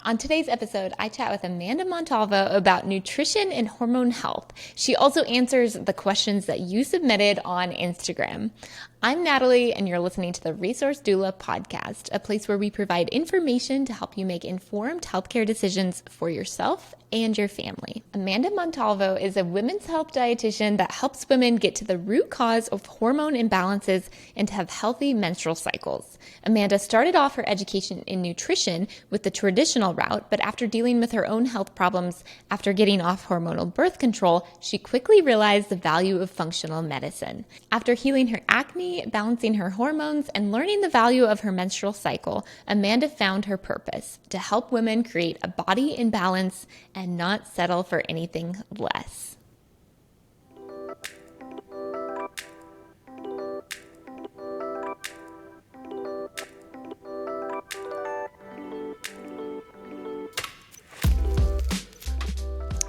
On today's episode, I chat with Amanda Montalvo about nutrition and hormone health. She also answers the questions that you submitted on Instagram. I'm Natalie, and you're listening to the Resource Doula Podcast, a place where we provide information to help you make informed healthcare decisions for yourself and your family. Amanda Montalvo is a women's health dietitian that helps women get to the root cause of hormone imbalances and to have healthy menstrual cycles. Amanda started off her education in nutrition with the traditional route, but after dealing with her own health problems after getting off hormonal birth control, she quickly realized the value of functional medicine. After healing her acne, balancing her hormones, and learning the value of her menstrual cycle, Amanda found her purpose: to help women create a body in balance and not settle for anything less.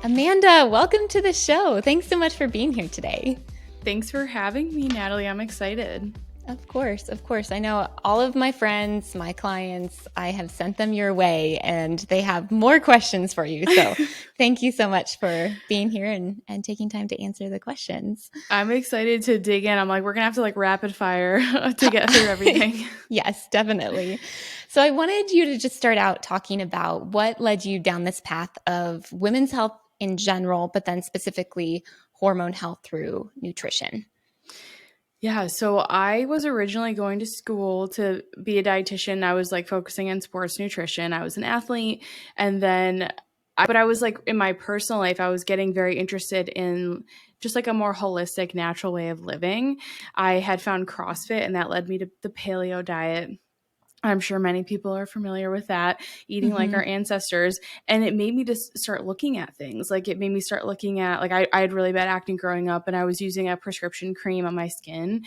Amanda, welcome to the show. Thanks so much for being here today. Thanks for having me, Natalie. I'm excited. Of course. I know all of my friends, my clients, I have sent them your way and they have more questions for you. So thank you so much for being here and taking time to answer the questions. I'm excited to dig in. I'm like, we're going to have to rapid fire to get through everything. Yes, definitely. So I wanted you to just start out talking about what led you down this path of women's health in general, but then specifically hormone health through nutrition. Yeah, so I was originally going to school to be a dietitian. I was focusing on sports nutrition. I was an athlete. And then, but I was in my personal life, I was getting very interested in just a more holistic, natural way of living. I had found CrossFit, and that led me to the paleo diet. I'm sure many people are familiar with that, eating like our ancestors. And it made me just start looking at things. It made me start looking at, I had really bad acne growing up, and I was using a prescription cream on my skin.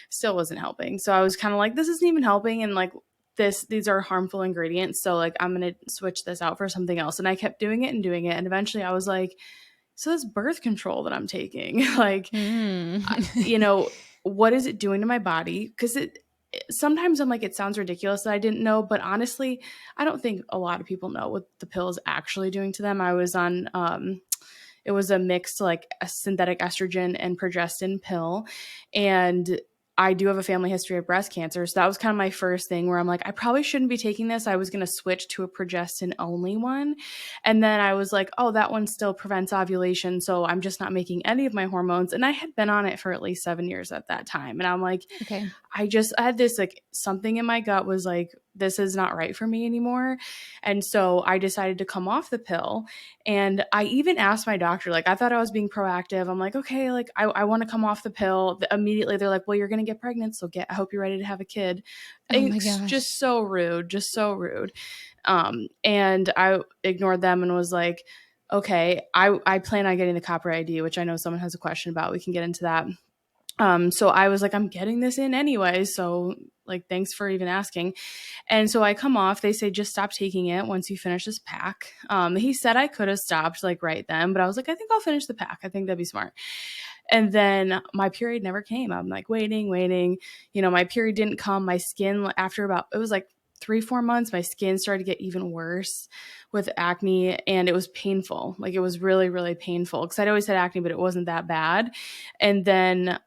Still wasn't helping. So I was kind of like, this isn't even helping. And these are harmful ingredients. So I'm going to switch this out for something else. And I kept doing it. And eventually I was like, so this birth control that I'm taking, what is it doing to my body? Because sometimes I'm like, it sounds ridiculous that I didn't know, but honestly, I don't think a lot of people know what the pill is actually doing to them. I was on, it was a mixed a synthetic estrogen and progestin pill. And I do have a family history of breast cancer. So that was kind of my first thing where I'm like, I probably shouldn't be taking this. I was going to switch to a progestin only one. And then I was like, oh, that one still prevents ovulation. So I'm just not making any of my hormones. And I had been on it for at least 7 years at that time. And I'm like, okay, I had this something in my gut was this is not right for me anymore. And so I decided to come off the pill. And I even asked my doctor, I thought I was being proactive. I'm like, okay, I want to come off the pill. Immediately they're like, well, you're going to get pregnant. So I hope you're ready to have a kid. Oh my gosh. Just so rude. And I ignored them and was like, okay, I plan on getting the copper ID, which I know someone has a question about. We can get into that. So I was like, I'm getting this in anyway. So thanks for even asking. And so I come off, they say, just stop taking it once you finish this pack. He said I could have stopped right then, but I was like, I think I'll finish the pack. I think that'd be smart. And then my period never came. I'm waiting, my period didn't come. My skin after it was 3-4 months, my skin started to get even worse with acne, and it was painful. It was really, really painful because I'd always had acne, but it wasn't that bad. And then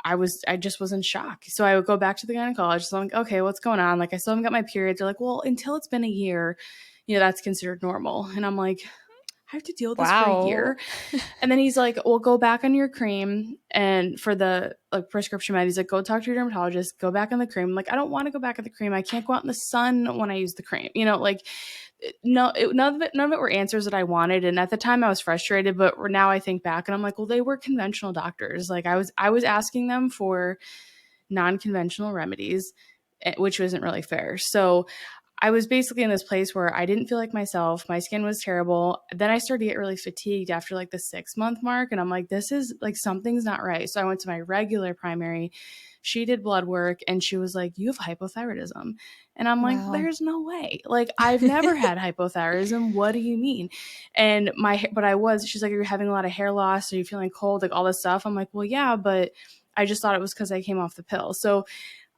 I just was in shock. So I would go back to the gynecologist. I'm like, okay, what's going on? I still haven't got my period. They're like, well, until it's been a year, that's considered normal. And I'm like, I have to deal with this for a year. And then he's like, well, go back on your cream. And for the prescription med, he's like, go talk to your dermatologist, go back on the cream. I'm like, I don't want to go back on the cream. I can't go out in the sun when I use the cream. None of it were answers that I wanted. And at the time I was frustrated, but now I think back and I'm like, well, they were conventional doctors. I was asking them for non-conventional remedies, which wasn't really fair. So I was basically in this place where I didn't feel like myself. My skin was terrible. Then I started to get really fatigued after the 6-month mark. And I'm like, this is something's not right. So I went to my regular primary. She did blood work and she was like, you have hypothyroidism. And I'm like, there's no way. I've never had hypothyroidism. What do you mean? And she's like, are you having a lot of hair loss? Are you feeling cold? All this stuff. I'm like, well, yeah, but I just thought it was because I came off the pill. So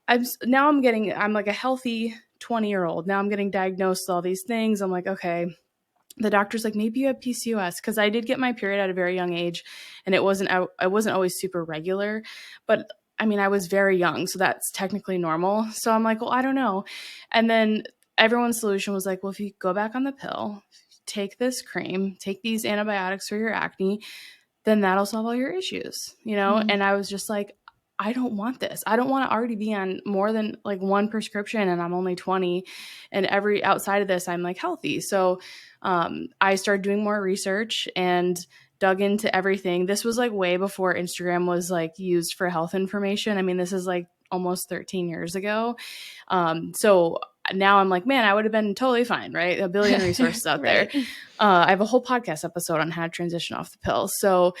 I'm a healthy 20-year-old. Now I'm getting diagnosed with all these things. I'm like, okay. The doctor's like, maybe you have PCOS, because I did get my period at a very young age, and I wasn't always super regular, but I mean, I was very young, so that's technically normal. So I'm like, well, I don't know. And then everyone's solution was like, well, if you go back on the pill, take this cream, take these antibiotics for your acne, then that'll solve all your issues, you know? Mm-hmm. And I was just like, I don't want this. I don't want to already be on more than like one prescription, and I'm only 20, and outside of this, I'm like healthy. So I started doing more research and dug into everything. This was like way before Instagram was like used for health information. I mean, this is like almost 13 years ago. So now I'm like, man, I would have been totally fine, right? A billion resources out Right. there. I have a whole podcast episode on how to transition off the pill. So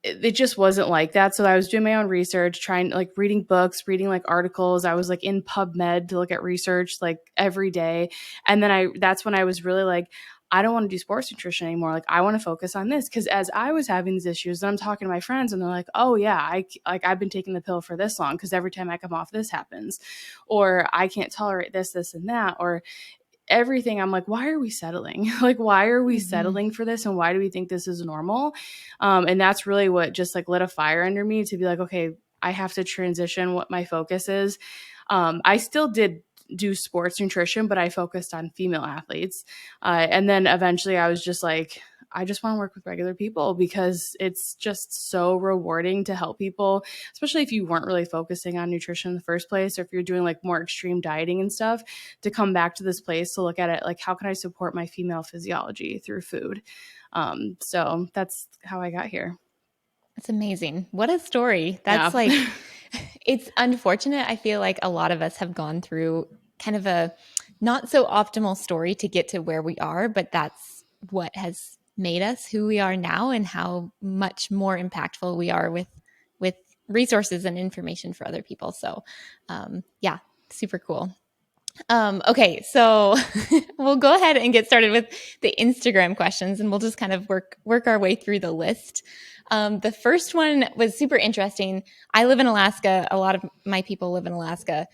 it just wasn't like that. So I was doing my own research, trying like reading books, reading like articles. I was like in PubMed to look at research like every day. And then that's when I was really like, I don't want to do sports nutrition anymore. Like I want to focus on this. Cause as I was having these issues, then I'm talking to my friends and they're like, oh yeah, I've been taking the pill for this long, cause every time I come off, this happens, or I can't tolerate this, this, and that, or everything. I'm like, why are we settling? Like, why are we settling for this? And why do we think this is normal? And that's really what just like lit a fire under me to be like, okay, I have to transition what my focus is. I still did do sports nutrition, but I focused on female athletes. And then eventually I was just like, I just want to work with regular people, because it's just so rewarding to help people, especially if you weren't really focusing on nutrition in the first place, or if you're doing like more extreme dieting and stuff, to come back to this place to look at it like, how can I support my female physiology through food? So that's how I got here. That's amazing. What a story. That's like, it's unfortunate. I feel like a lot of us have gone through kind of a not so optimal story to get to where we are, but that's what has made us who we are now, and how much more impactful we are with resources and information for other people. So yeah, super cool. Okay, so we'll go ahead and get started with the Instagram questions, and we'll just kind of work our way through the list. The first one was super interesting. I live in Alaska. A lot of my people live in Alaska.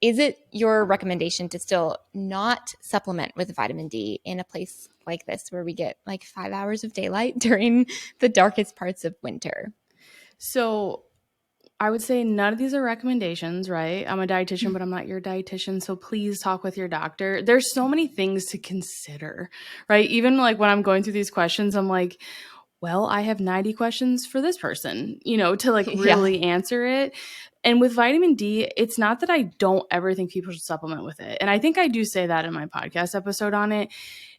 Is it your recommendation to still not supplement with vitamin D in a place like this, where we get like 5 hours of daylight during the darkest parts of winter? So I would say none of these are recommendations, right? I'm a dietitian, but I'm not your dietitian. So please talk with your doctor. There's so many things to consider, right? Even like when I'm going through these questions, I'm like, well, I have 90 questions for this person, you know, to like really answer it. And with vitamin D, it's not that I don't ever think people should supplement with it. And I think I do say that in my podcast episode on it.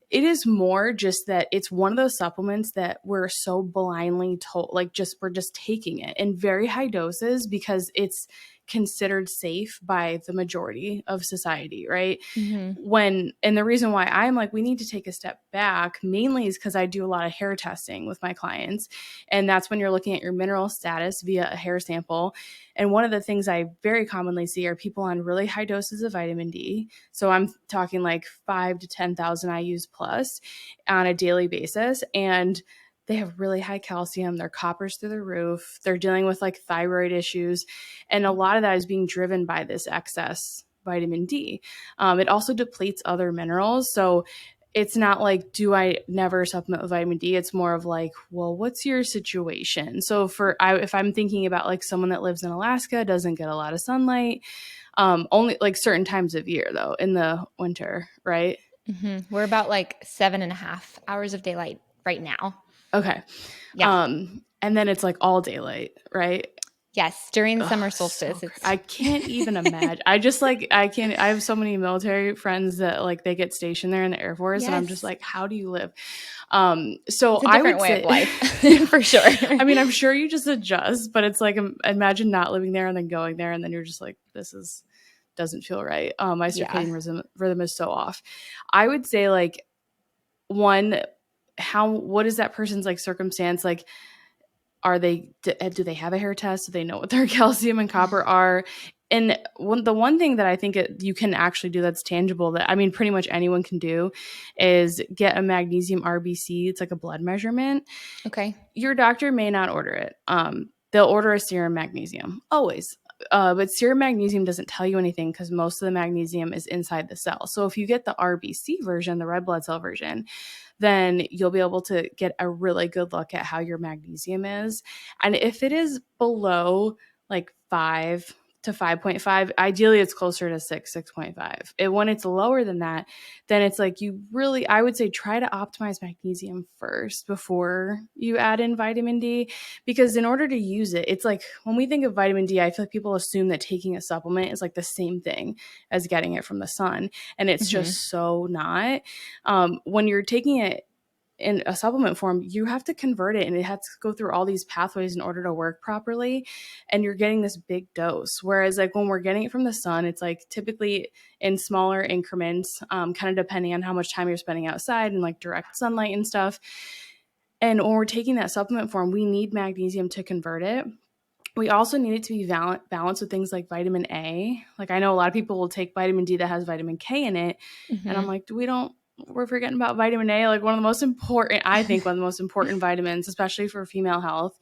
It is more just that it's one of those supplements that we're so blindly told, like we're just taking it in very high doses because it's considered safe by the majority of society, right? And the reason why I'm like, we need to take a step back mainly is because I do a lot of hair testing with my clients. And that's when you're looking at your mineral status via a hair sample. And one of the things I very commonly see are people on really high doses of vitamin D. So I'm talking like 5 to 10,000 IUs plus on a daily basis. And they have really high calcium. Their copper's through the roof. They're dealing with like thyroid issues. And a lot of that is being driven by this excess vitamin D. It also depletes other minerals. So it's not like, do I never supplement with vitamin D? It's more of like, well, what's your situation? So if I'm thinking about like someone that lives in Alaska, doesn't get a lot of sunlight, only like certain times of year though, in the winter, right? We're about like 7.5 hours of daylight right now. Okay. Yeah. And then it's like all daylight, right? Yes, during the summer solstice. I can't even imagine. I have so many military friends that like they get stationed there in the Air Force, and I'm just like, how do you live? So it's a different way of life for sure. I mean, I'm sure you just adjust, but it's like, imagine not living there and then going there, and then you're just like, doesn't feel right. My circadian rhythm is so off. I would say like, what is that person's like circumstance? Like, do they have a hair test? Do they know what their calcium and copper are? And the one thing that I think you can actually do that's tangible, that I mean, pretty much anyone can do, is get a magnesium RBC. It's like a blood measurement. Okay. Your doctor may not order it. They'll order a serum magnesium always. But serum magnesium doesn't tell you anything because most of the magnesium is inside the cell. So if you get the RBC version, the red blood cell version, then you'll be able to get a really good look at how your magnesium is. And if it is below like 5 to 5.5, ideally it's closer to 6.5. When it's lower than that, then it's like I would say try to optimize magnesium first before you add in vitamin D, because in order to use it, it's like when we think of vitamin D, I feel like people assume that taking a supplement is like the same thing as getting it from the sun. And it's just so not. When you're taking it in a supplement form, you have to convert it and it has to go through all these pathways in order to work properly. And you're getting this big dose. Whereas like when we're getting it from the sun, it's like typically in smaller increments, kind of depending on how much time you're spending outside and like direct sunlight and stuff. And when we're taking that supplement form, we need magnesium to convert it. We also need it to be balanced with things like vitamin A. Like I know a lot of people will take vitamin D that has vitamin K in it. And I'm like, we're forgetting about vitamin A, like one of the most important vitamins, especially for female health.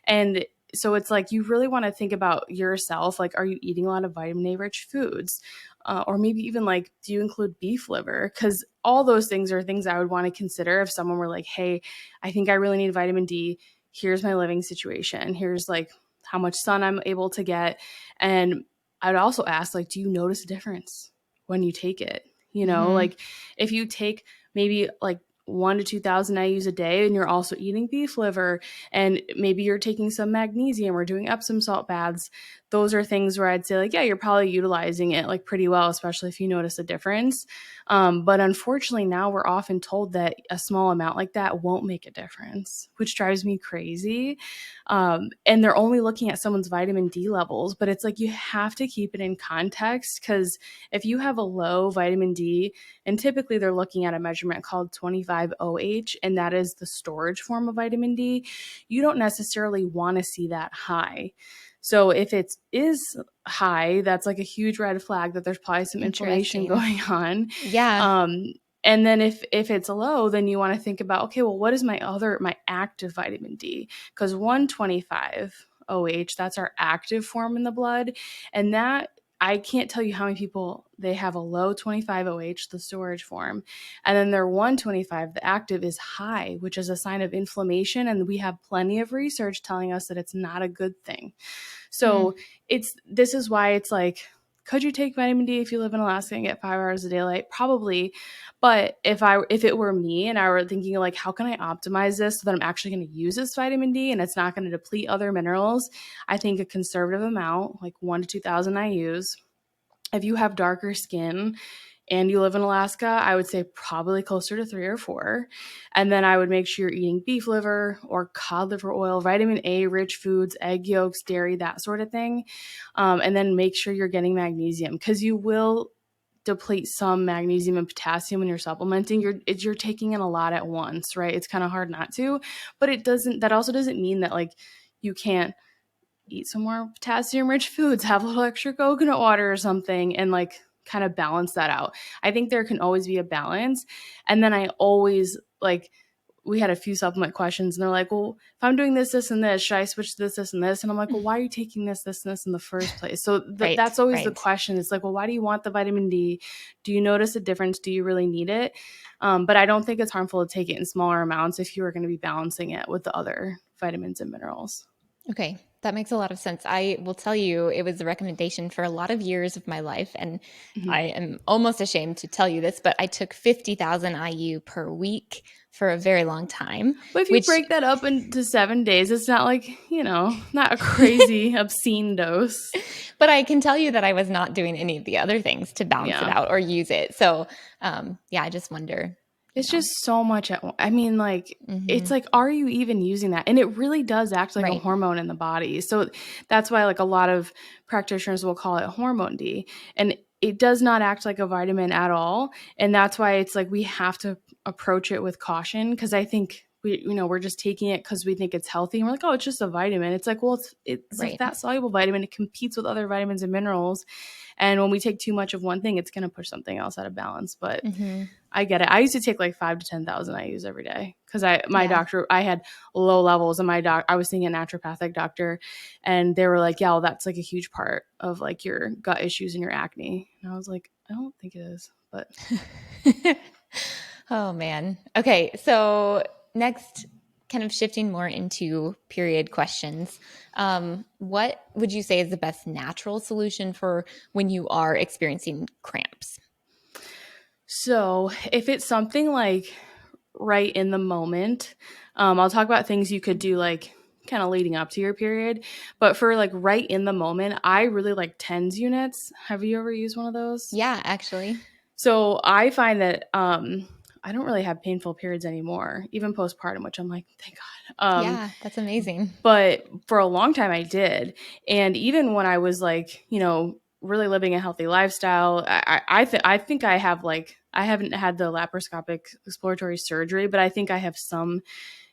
And so it's like, you really want to think about yourself. Like, are you eating a lot of vitamin A rich foods? Or maybe even like, do you include beef liver? Because all those things are things I would want to consider if someone were like, hey, I think I really need vitamin D. Here's my living situation. Here's like how much sun I'm able to get. And I would also ask, like, do you notice a difference when you take it? Like if you take maybe like 1,000 to 2,000 IUs a day and you're also eating beef liver and maybe you're taking some magnesium or doing Epsom salt baths, those are things where I'd say like, yeah, you're probably utilizing it like pretty well, especially if you notice a difference. But unfortunately now we're often told that a small amount like that won't make a difference, which drives me crazy. And they're only looking at someone's vitamin D levels, but it's like you have to keep it in context, because if you have a low vitamin D, and typically they're looking at a measurement called 25OH, and that is the storage form of vitamin D, you don't necessarily want to see that high. So if it is high, that's like a huge red flag that there's probably some inflammation going on. Yeah. And then if it's low, then you want to think about, okay, well, what is my active vitamin D? Because 125OH, that's our active form in the blood. And that, I can't tell you how many people, they have a low 25OH, the storage form, and then their 125, the active, is high, which is a sign of inflammation. And we have plenty of research telling us that it's not a good thing. So this is why it's like, could you take vitamin D if you live in Alaska and get 5 hours of daylight? Probably. But if it were me and I were thinking like, how can I optimize this so that I'm actually going to use this vitamin D and it's not going to deplete other minerals, I think a conservative amount, like 1,000 to 2,000 IUs. If you have darker skin and you live in Alaska, I would say probably closer to 3 or 4. And then I would make sure you're eating beef liver or cod liver oil, vitamin A rich foods, egg yolks, dairy, that sort of thing. And then make sure you're getting magnesium, because you will deplete some magnesium and potassium when you're supplementing. You're taking in a lot at once, right? It's kind of hard not to, but that also doesn't mean that like you can't eat some more potassium rich foods, have a little extra coconut water or something, and like kind of balance that out. I think there can always be a balance. And then I always like, we had a few supplement questions and they're like, well, if I'm doing this, this, and this, should I switch to this, and this? And I'm like, well, why are you taking this, this, and this in the first place? So that's always the question. It's like, well, why do you want the vitamin D? Do you notice a difference? Do you really need it? But I don't think it's harmful to take it in smaller amounts if you are going to be balancing it with the other vitamins and minerals. Okay, that makes a lot of sense. I will tell you, it was a recommendation for a lot of years of my life. And I am almost ashamed to tell you this, but I took 50,000 IU per week for a very long time. But if you break that up into 7 days, it's not like, not a crazy, obscene dose. But I can tell you that I was not doing any of the other things to balance it out or use it. So, I just wonder. It's just so much I mean, like, it's like, are you even using that? And it really does act like a hormone in the body. So that's why like a lot of practitioners will call it hormone D. And it does not act like a vitamin at all. And that's why it's like we have to approach it with caution, because I think we're just taking it because we think it's healthy. And we're like, oh, it's just a vitamin. It's like, well, it's a fat soluble vitamin. It competes with other vitamins and minerals. And when we take too much of one thing, it's going to push something else out of balance. But I get it. I used to take like 5 to 10,000 IUs every day because my Yeah. doctor, I had low levels, and I was seeing a naturopathic doctor, and they were like, yeah, well, that's like a huge part of like your gut issues and your acne. And I was like, I don't think it is, but Oh man. Okay, so next, kind of shifting more into period questions. What would you say is the best natural solution for when you are experiencing cramps? so if it's something like right in the moment, I'll talk about things you could do like kind of leading up to your period. But for like right in the moment, I really like TENS units. Have you ever used one of those? Yeah, actually. So I find that I don't really have painful periods anymore, even postpartum, which I'm like, thank God. Yeah, that's amazing. But for a long time I did. And even when I was like, really living a healthy lifestyle, I think I have like, I haven't had the laparoscopic exploratory surgery, but I think I have some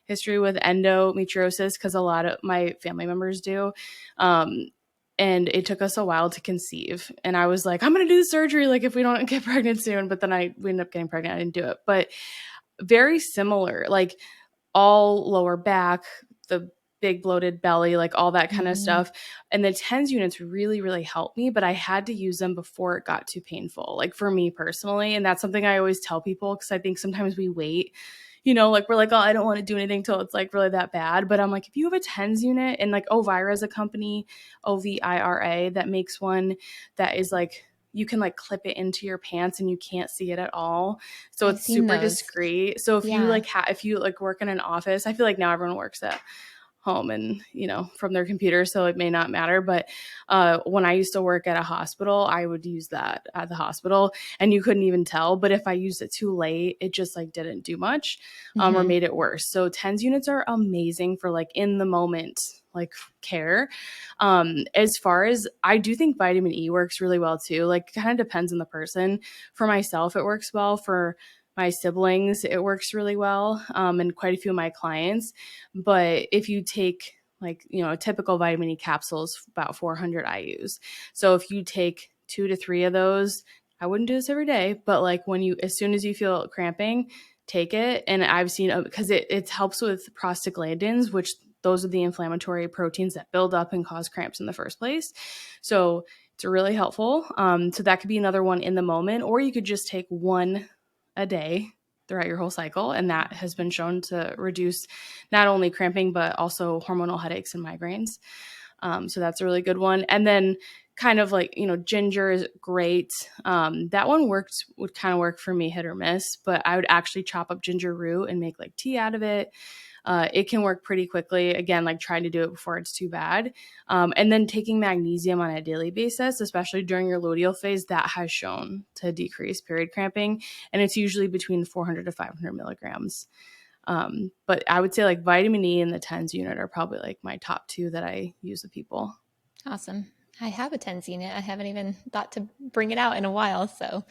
history with endometriosis because a lot of my family members do. And it took us a while to conceive. And I was like, I'm going to do the surgery, like if we don't get pregnant soon. But then we ended up getting pregnant. I didn't do it. But very similar, like all lower back, the big bloated belly, like all that kind of stuff. And the TENS units really, really helped me, but I had to use them before it got too painful, like for me personally. And that's something I always tell people because I think sometimes we wait, like we're like, oh, I don't want to do anything till it's like really that bad. But I'm like, if you have a TENS unit, and like Ovira is a company, Ovira, that makes one that is like, you can like clip it into your pants and you can't see it at all. So I've it's seen super those. discreet. So if you Yeah. like, if you like work in an office, I feel like now everyone works at home and from their computer, so it may not matter. But when I used to work at a hospital, I would use that at the hospital and you couldn't even tell. But if I used it too late, it just like didn't do much or made it worse. So TENS units are amazing for like in the moment like care. As far as, I do think vitamin E works really well too. Like kind of depends on the person. For myself, it works well. For my siblings, it works really well, and quite a few of my clients. But if you take like, a typical vitamin E capsule is about 400 IUs. So if you take 2 to 3 of those, I wouldn't do this every day, but like as soon as you feel cramping, take it. And I've seen, because it helps with prostaglandins, which those are the inflammatory proteins that build up and cause cramps in the first place. So it's really helpful. So that could be another one in the moment, or you could just take one a day throughout your whole cycle. And that has been shown to reduce not only cramping, but also hormonal headaches and migraines. So that's a really good one. And then kind of like, ginger is great. That one would kind of work for me, hit or miss, but I would actually chop up ginger root and make like tea out of it. It can work pretty quickly. Again, like trying to do it before it's too bad. And then taking magnesium on a daily basis, especially during your luteal phase, that has shown to decrease period cramping. And it's usually between 400 to 500 milligrams. But I would say like vitamin E and the TENS unit are probably like my top 2 that I use with people. Awesome. I have a TENS unit. I haven't even thought to bring it out in a while, so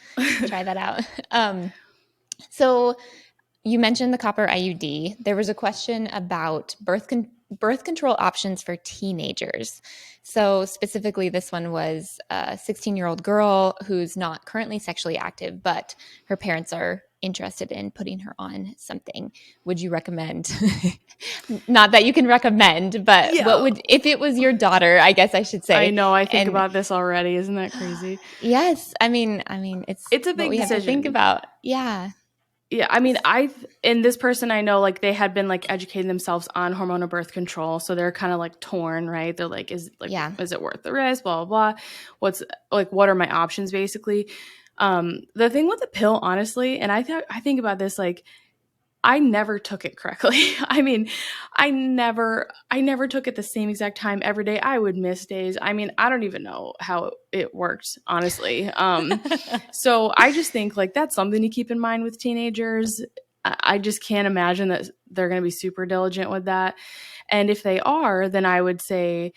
try that out. So you mentioned the copper IUD. There was a question about birth control options for teenagers. So specifically, this one was a 16-year-old girl who's not currently sexually active, but her parents are interested in putting her on something. Would you recommend? Not that you can recommend, but what would, if it was your daughter, I guess I should say. I know, I think about this already. Isn't that crazy? Yes. I mean, it's a big what we decision. have to think about. Yeah. Yeah, I mean, and this person I know, like they had been like educating themselves on hormonal birth control, so they're kind of like torn, right? They're like, is it worth the risk? Blah blah blah. What are my options, basically? The thing with the pill, honestly, and I think about this, like I never took it correctly. I mean, I never took it the same exact time every day. I would miss days. I mean, I don't even know how it worked, honestly. So I just think like that's something to keep in mind with teenagers. I just can't imagine that they're going to be super diligent with that. And if they are, then I would say,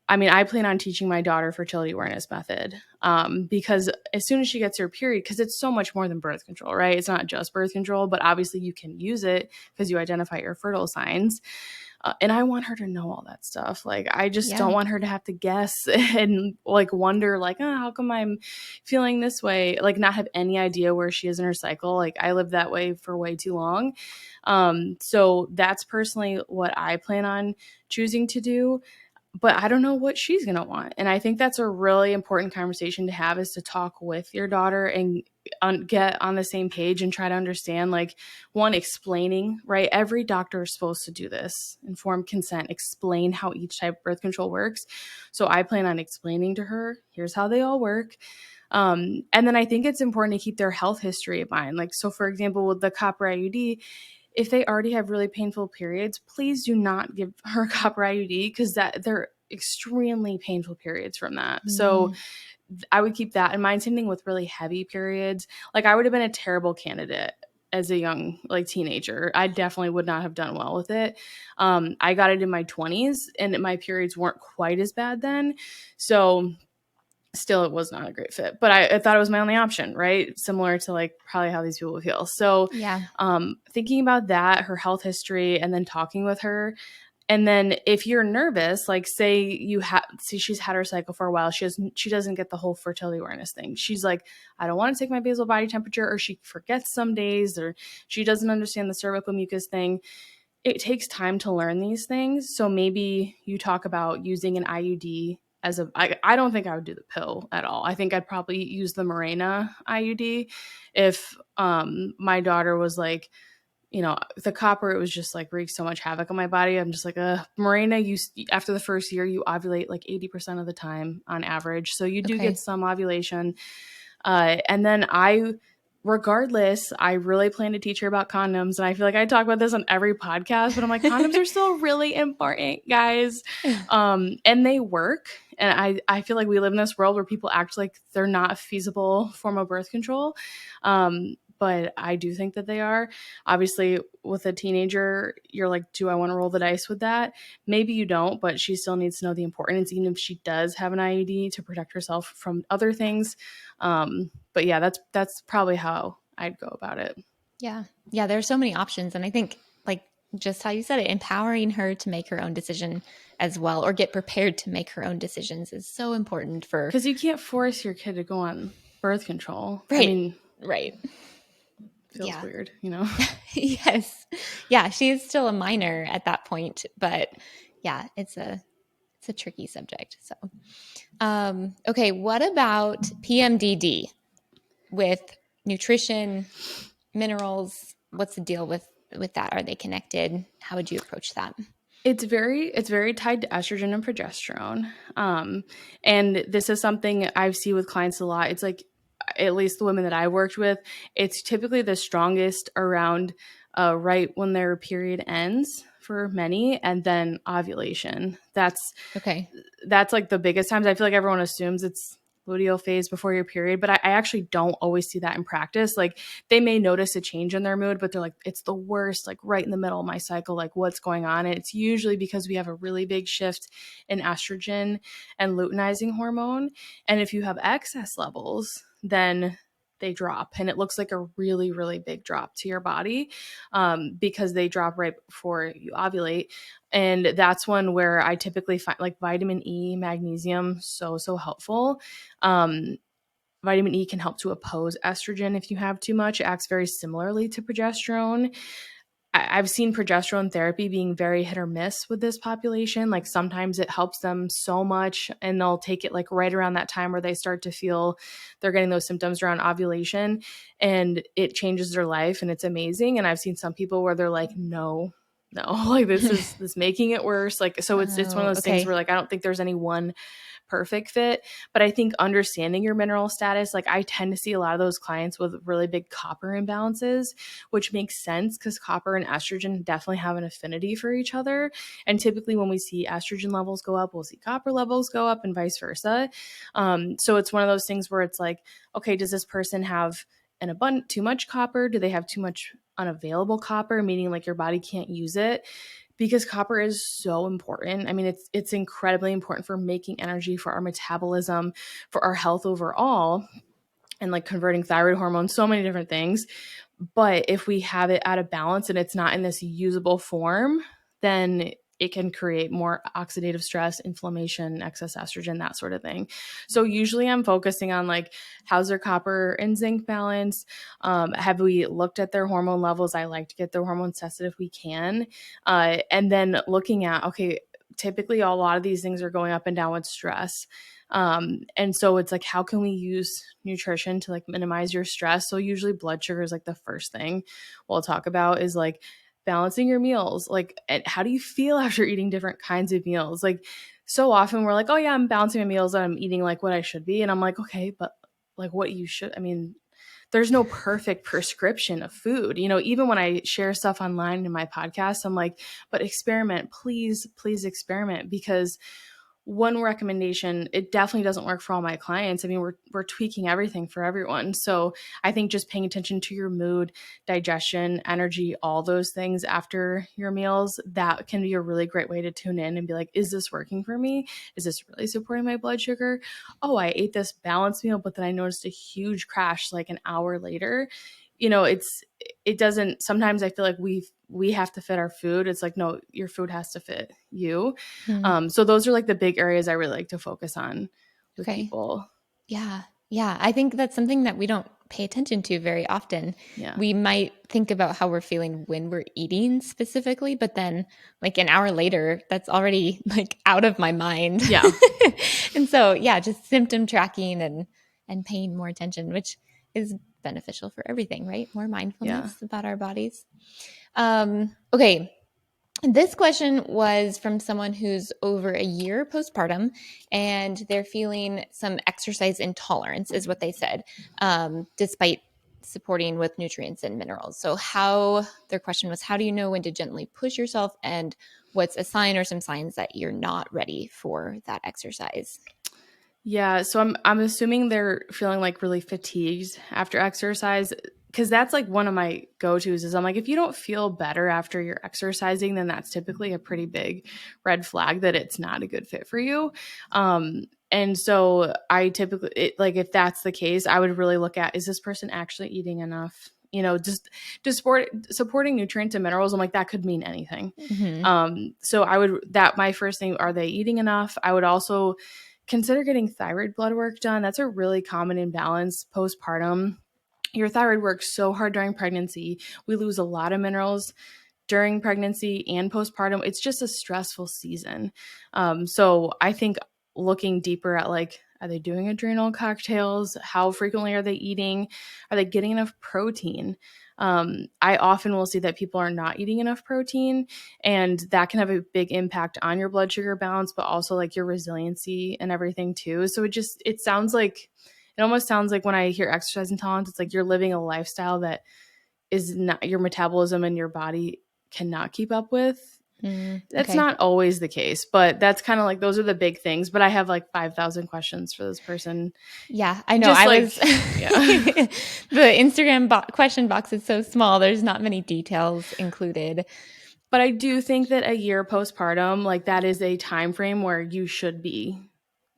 I mean, I plan on teaching my daughter fertility awareness method because as soon as she gets her period, because it's so much more than birth control, right? It's not just birth control, but obviously you can use it because you identify your fertile signs. And I want her to know all that stuff. Like, I just don't want her to have to guess and like wonder like, oh, how come I'm feeling this way? Like, not have any idea where she is in her cycle. Like, I lived that way for way too long. So that's personally what I plan on choosing to do. But I don't know what she's going to want. And I think that's a really important conversation to have, is to talk with your daughter and get on the same page and try to understand, like, one, explaining, right? Every doctor is supposed to do this, informed consent, explain how each type of birth control works. So I plan on explaining to her, here's how they all work. And then I think it's important to keep their health history in mind. Like, so for example, with the copper IUD, if they already have really painful periods, please do not give her a copper IUD, because they're extremely painful periods from that. So I would keep that in mind. Same thing with really heavy periods. Like, I would have been a terrible candidate as a young like teenager. I definitely would not have done well with it. I got it in my 20s and my periods weren't quite as bad then. So still, it was not a great fit, but I thought it was my only option, right? Similar to like probably how these people feel. So thinking about that, her health history, and then talking with her. And then if you're nervous, like say she's had her cycle for a while, she doesn't get the whole fertility awareness thing. She's like, I don't want to take my basal body temperature, or she forgets some days, or she doesn't understand the cervical mucus thing. It takes time to learn these things. So maybe you talk about using an IUD I don't think I would do the pill at all. I think I'd probably use the Mirena IUD if my daughter was like, the copper, it was just like wreaked so much havoc on my body. I'm just like, Mirena, after the first year, you ovulate like 80% of the time on average. So you do get some ovulation. And then regardless, I really plan to teach her about condoms. And I feel like I talk about this on every podcast, but I'm like, condoms are still really important, guys. And they work. And I feel like we live in this world where people act like they're not a feasible form of birth control. But I do think that they are. Obviously, with a teenager, you're like, do I want to roll the dice with that? Maybe you don't, but she still needs to know the importance, even if she does have an IUD, to protect herself from other things. But yeah, that's probably how I'd go about it. Yeah. Yeah. There's so many options. And I think, like, just how you said it, empowering her to make her own decision as well, or get prepared to make her own decisions, is so important because you can't force your kid to go on birth control. Right. I mean, right. Feels weird, Yes. Yeah. She's still a minor at that point, but yeah, it's a tricky subject. So, okay. What about PMDD with nutrition, minerals? What's the deal with that? Are they connected? How would you approach that? It's very tied to estrogen and progesterone. And this is something I've seen with clients a lot. It's like, at least the women that I worked with, it's typically the strongest around right when their period ends for many, and then ovulation. That's like the biggest times. I feel like everyone assumes it's luteal phase before your period, but I actually don't always see that in practice. Like, they may notice a change in their mood, but they're like, it's the worst, like right in the middle of my cycle, like what's going on? And it's usually because we have a really big shift in estrogen and luteinizing hormone. And if you have excess levels, then they drop, and it looks like a really, really big drop to your body because they drop right before you ovulate. And that's one where I typically find like vitamin E, magnesium, so helpful. Vitamin E can help to oppose estrogen if you have too much. It acts very similarly to progesterone. I've seen progesterone therapy being very hit or miss with this population. Like, sometimes it helps them so much and they'll take it like right around that time where they start to feel they're getting those symptoms around ovulation, and it changes their life and it's amazing. And I've seen some people where they're like, no, like this is making it worse. Like, so it's one of those things where like, I don't think there's any one perfect fit, but I think understanding your mineral status, like I tend to see a lot of those clients with really big copper imbalances, which makes sense because copper and estrogen definitely have an affinity for each other. And typically when we see estrogen levels go up, we'll see copper levels go up and vice versa. So it's one of those things where it's like, okay, does this person have an abundant, too much copper? Do they have too much unavailable copper, meaning like your body can't use it? Because copper is so important. I mean, it's incredibly important for making energy, for our metabolism, for our health overall, and like converting thyroid hormones, so many different things. But if we have it out of balance and it's not in this usable form, then it can create more oxidative stress, inflammation, excess estrogen, that sort of thing. So usually I'm focusing on like, how's their copper and zinc balance? Have we looked at their hormone levels? I like to get their hormones tested if we can. And then looking at, okay, typically a lot of these things are going up and down with stress. And so it's like, how can we use nutrition to like minimize your stress? So usually blood sugar is like the first thing we'll talk about, is like balancing your meals. Like, and how do you feel after eating different kinds of meals? Like, so often we're like, oh yeah, I'm balancing my meals and I'm eating like what I should be. And I'm like, okay, but like what you should, I mean, there's no perfect prescription of food. You know, even when I share stuff online in my podcast, I'm like, but experiment, please, please experiment, because one recommendation, it definitely doesn't work for all my clients. I mean, we're tweaking everything for everyone. So I think just paying attention to your mood, digestion, energy, all those things after your meals, that can be a really great way to tune in and be like, is this working for me? Is this really supporting my blood sugar? Oh, I ate this balanced meal, but then I noticed a huge crash like an hour later. You know, it doesn't, sometimes I feel like we have to fit our food. It's like, no, your food has to fit you. So those are like the big areas I really like to focus on with people. Yeah. Yeah. I think that's something that we don't pay attention to very often. Yeah. We might think about how we're feeling when we're eating specifically, but then like an hour later, that's already like out of my mind. Yeah. And so, yeah, just symptom tracking and paying more attention, which is beneficial for everything, right? More mindfulness about our bodies. Okay. This question was from someone who's over a year postpartum, and they're feeling some exercise intolerance, is what they said, despite supporting with nutrients and minerals. So their question was, how do you know when to gently push yourself, and what's a sign or some signs that you're not ready for that exercise? Yeah, so I'm assuming they're feeling like really fatigued after exercise, because that's like one of my go-tos is I'm like, if you don't feel better after you're exercising, then that's typically a pretty big red flag that it's not a good fit for you. And so I typically, like, if that's the case, I would really look at, is this person actually eating enough? You know, just supporting nutrients and minerals. I'm like, that could mean anything. So my first thing, are they eating enough? I would also consider getting thyroid blood work done. That's a really common imbalance postpartum. Your thyroid works so hard during pregnancy. We lose a lot of minerals during pregnancy and postpartum. It's just a stressful season. So I think looking deeper at like, are they doing adrenal cocktails? How frequently are they eating? Are they getting enough protein? I often will see that people are not eating enough protein, and that can have a big impact on your blood sugar balance, but also like your resiliency and everything too. So it almost sounds like when I hear exercise intolerance, it's like you're living a lifestyle that is not, your metabolism and your body cannot keep up with. That's not always the case, but that's kind of like, those are the big things. But I have like 5,000 questions for this person. Yeah, I know. The Instagram question box is so small. There's not many details included. But I do think that a year postpartum, like that is a time frame where you should be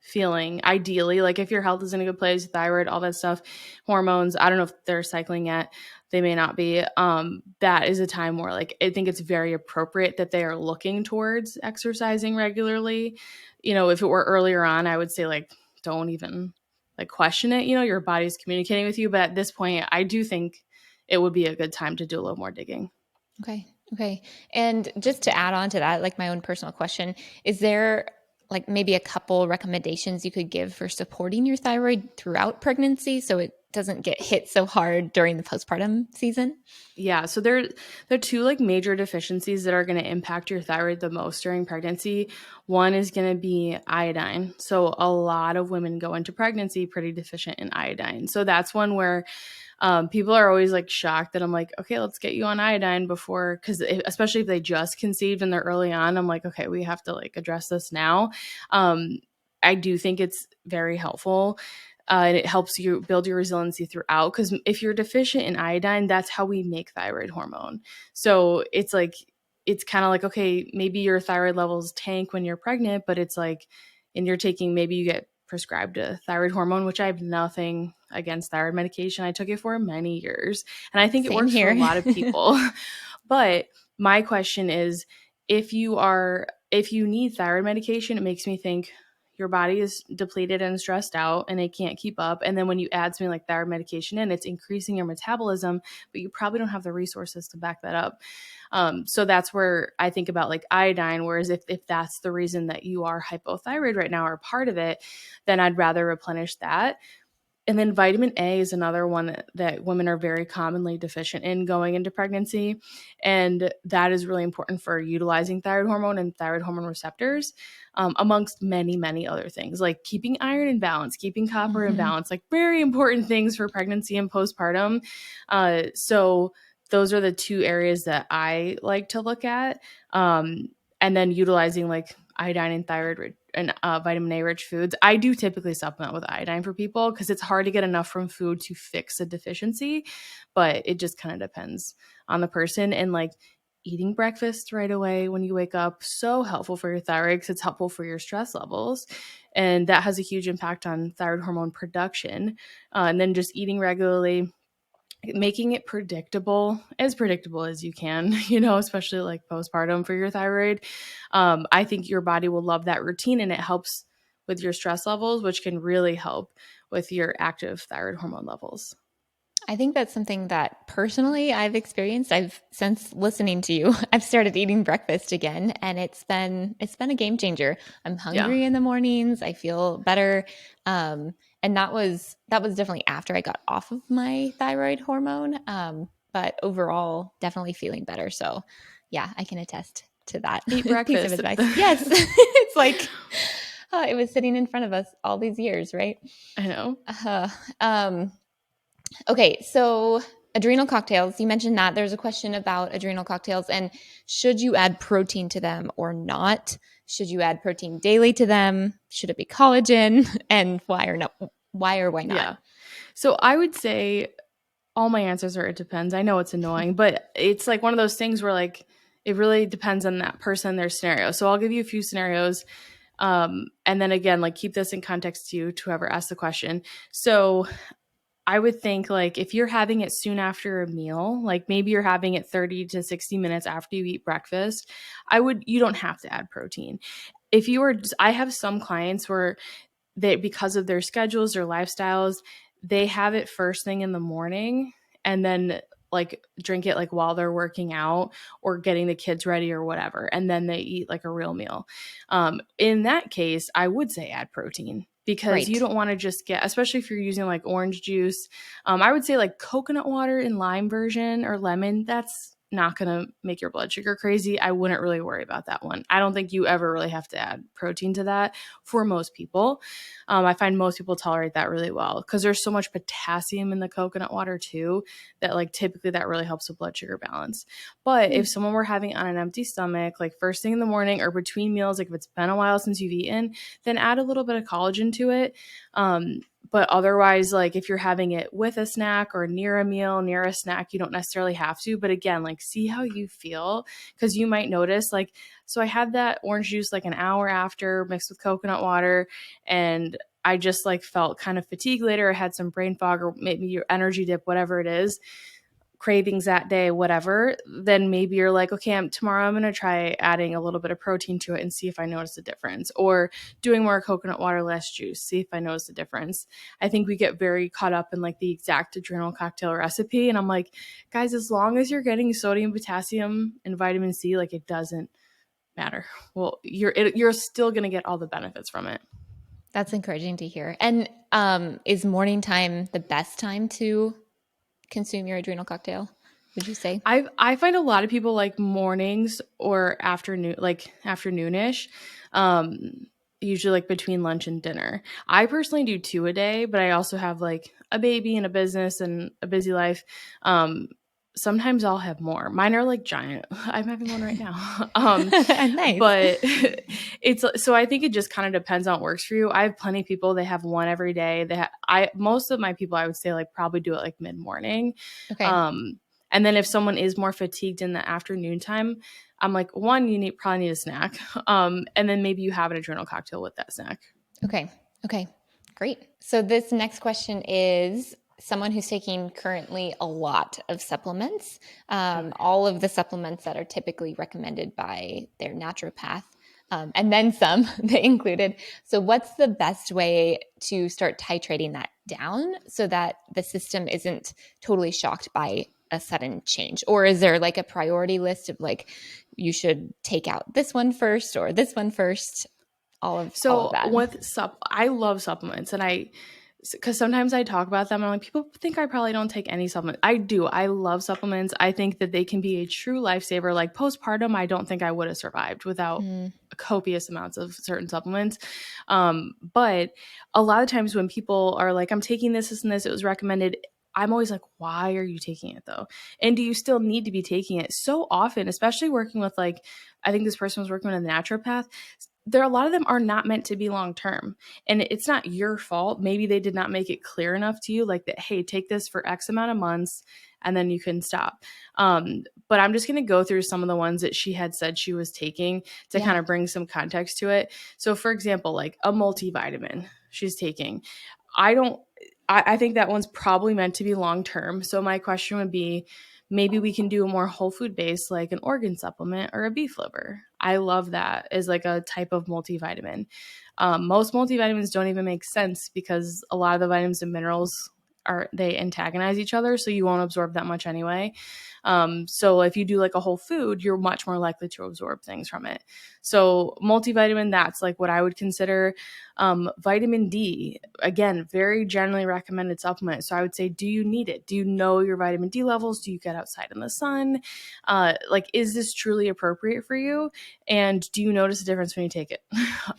feeling ideally, like if your health is in a good place, thyroid, all that stuff, hormones, I don't know if they're cycling yet. They may not be. That is a time where like, I think it's very appropriate that they are looking towards exercising regularly. You know, if it were earlier on, I would say like, don't even like question it. You know, your body's communicating with you. But at this point, I do think it would be a good time to do a little more digging. Okay. And just to add on to that, like my own personal question, is there like maybe a couple recommendations you could give for supporting your thyroid throughout pregnancy so it doesn't get hit so hard during the postpartum season? Yeah. So there are two like major deficiencies that are going to impact your thyroid the most during pregnancy. One is going to be iodine. So a lot of women go into pregnancy pretty deficient in iodine. So that's one where people are always like shocked that I'm like, okay, let's get you on iodine before, because especially if they just conceived and they're early on, I'm like, okay, we have to like address this now. I do think it's very helpful. And it helps you build your resiliency throughout, because if you're deficient in iodine, that's how we make thyroid hormone. So it's like, it's kind of like, okay, maybe your thyroid levels tank when you're pregnant, but it's like, and you're taking, maybe you get prescribed a thyroid hormone, which I have nothing against thyroid medication. I took it for many years, and I think it works for a lot of people. But my question is, if you need thyroid medication, it makes me think your body is depleted and stressed out and it can't keep up. And then when you add something like thyroid medication in, it's increasing your metabolism, but you probably don't have the resources to back that up. So that's where I think about like iodine, whereas if that's the reason that you are hypothyroid right now or part of it, then I'd rather replenish that. And then vitamin A is another one that women are very commonly deficient in going into pregnancy. And that is really important for utilizing thyroid hormone and thyroid hormone receptors, amongst many, many other things, like keeping iron in balance, keeping copper in balance, like very important things for pregnancy and postpartum. So those are the two areas that I like to look at. And then utilizing like iodine and thyroid and vitamin A rich foods. I do typically supplement with iodine for people because it's hard to get enough from food to fix a deficiency, but it just kind of depends on the person. And like eating breakfast right away when you wake up, so helpful for your thyroid because it's helpful for your stress levels. And that has a huge impact on thyroid hormone production. And then just eating regularly, making it predictable as you can, especially like postpartum for your thyroid. I think your body will love that routine and it helps with your stress levels, which can really help with your active thyroid hormone levels. I think that's something that personally I've experienced. Since listening to you, I've started eating breakfast again, and it's been a game changer. I'm hungry in the mornings. I feel better. And that was definitely after I got off of my thyroid hormone. But overall, definitely feeling better. So yeah, I can attest to that Eat piece of breakfast. advice. Yes. It's like it was sitting in front of us all these years, right? I know. Okay, so adrenal cocktails, you mentioned that. There's a question about adrenal cocktails and should you add protein to them or not? Should you add protein daily to them? Should it be collagen? And why or why not? Yeah. So I would say all my answers are it depends. I know it's annoying, but it's like one of those things where like it really depends on that person, their scenario. So I'll give you a few scenarios. And then again, like keep this in context to whoever asked the question. So I would think like if you're having it soon after a meal, like maybe you're having it 30 to 60 minutes after you eat breakfast, you don't have to add protein. If you are, I have some clients where because of their schedules, their lifestyles, they have it first thing in the morning and then like drink it like while they're working out or getting the kids ready or whatever. And then they eat like a real meal. In that case, I would say add protein because you don't want to just get, especially if you're using like orange juice. I would say like coconut water in lime version or lemon. That's not going to make your blood sugar crazy. I wouldn't really worry about that one. I don't think you ever really have to add protein to that for most people. I find most people tolerate that really well because there's so much potassium in the coconut water too that like typically that really helps with blood sugar balance. But if someone were having on an empty stomach, like first thing in the morning or between meals, like if it's been a while since you've eaten, then add a little bit of collagen to it. But otherwise, like if you're having it with a snack or near a meal, near a snack, you don't necessarily have to. But again, like see how you feel because you might notice like, so I had that orange juice like an hour after mixed with coconut water and I just like felt kind of fatigued later. I had some brain fog or maybe your energy dip, whatever it is, cravings that day, whatever, then maybe you're like, okay, tomorrow I'm going to try adding a little bit of protein to it and see if I notice a difference, or doing more coconut water, less juice, see if I notice a difference. I think we get very caught up in like the exact adrenal cocktail recipe. And I'm like, guys, as long as you're getting sodium, potassium, and vitamin C, like it doesn't matter. Well, you're still going to get all the benefits from it. That's encouraging to hear. And is morning time the best time to consume your adrenal cocktail, would you say? I find a lot of people like mornings or afternoon, like afternoonish, usually like between lunch and dinner. I personally do 2 a day, but I also have like a baby and a business and a busy life. Sometimes I'll have more. Mine are like giant. I'm having one right now. Nice. But so I think it just kind of depends on what works for you. I have plenty of people, they have one every day. Most of my people, I would say like probably do it like mid-morning. Okay. And then if someone is more fatigued in the afternoon time, I'm like, one, you probably need a snack. And then maybe you have an adrenal cocktail with that snack. Okay. Great. So this next question is, someone who's taking currently a lot of supplements, all of the supplements that are typically recommended by their naturopath, and then some they included. So what's the best way to start titrating that down so that the system isn't totally shocked by a sudden change? Or is there like a priority list of like, you should take out this one first or this one first? All of that. I love supplements, and because sometimes I talk about them and I'm like, people think I probably don't take any supplements. I do. I love supplements. I think that they can be a true lifesaver. Like postpartum, I don't think I would have survived without copious amounts of certain supplements. But a lot of times when people are like, I'm taking this and this, it was recommended, I'm always like, why are you taking it though? And do you still need to be taking it? So often, especially working with like, I think this person was working with a naturopath, a lot of them are not meant to be long term, and it's not your fault. Maybe they did not make it clear enough to you, like that, hey, take this for X amount of months and then you can stop. But I'm just going to go through some of the ones that she had said she was taking to kind of bring some context to it. So for example, like a multivitamin she's taking, I think that one's probably meant to be long term. So my question would be, maybe we can do a more whole food based, like an organ supplement or a beef liver. I love that as like a type of multivitamin. Most multivitamins don't even make sense because a lot of the vitamins and minerals they antagonize each other, so you won't absorb that much anyway. So if you do like a whole food, you're much more likely to absorb things from it. So multivitamin, that's like what I would consider. Vitamin D, again, very generally recommended supplement. So I would say, do you need it? Do you know your vitamin D levels? Do you get outside in the sun? Like, is this truly appropriate for you? And do you notice a difference when you take it?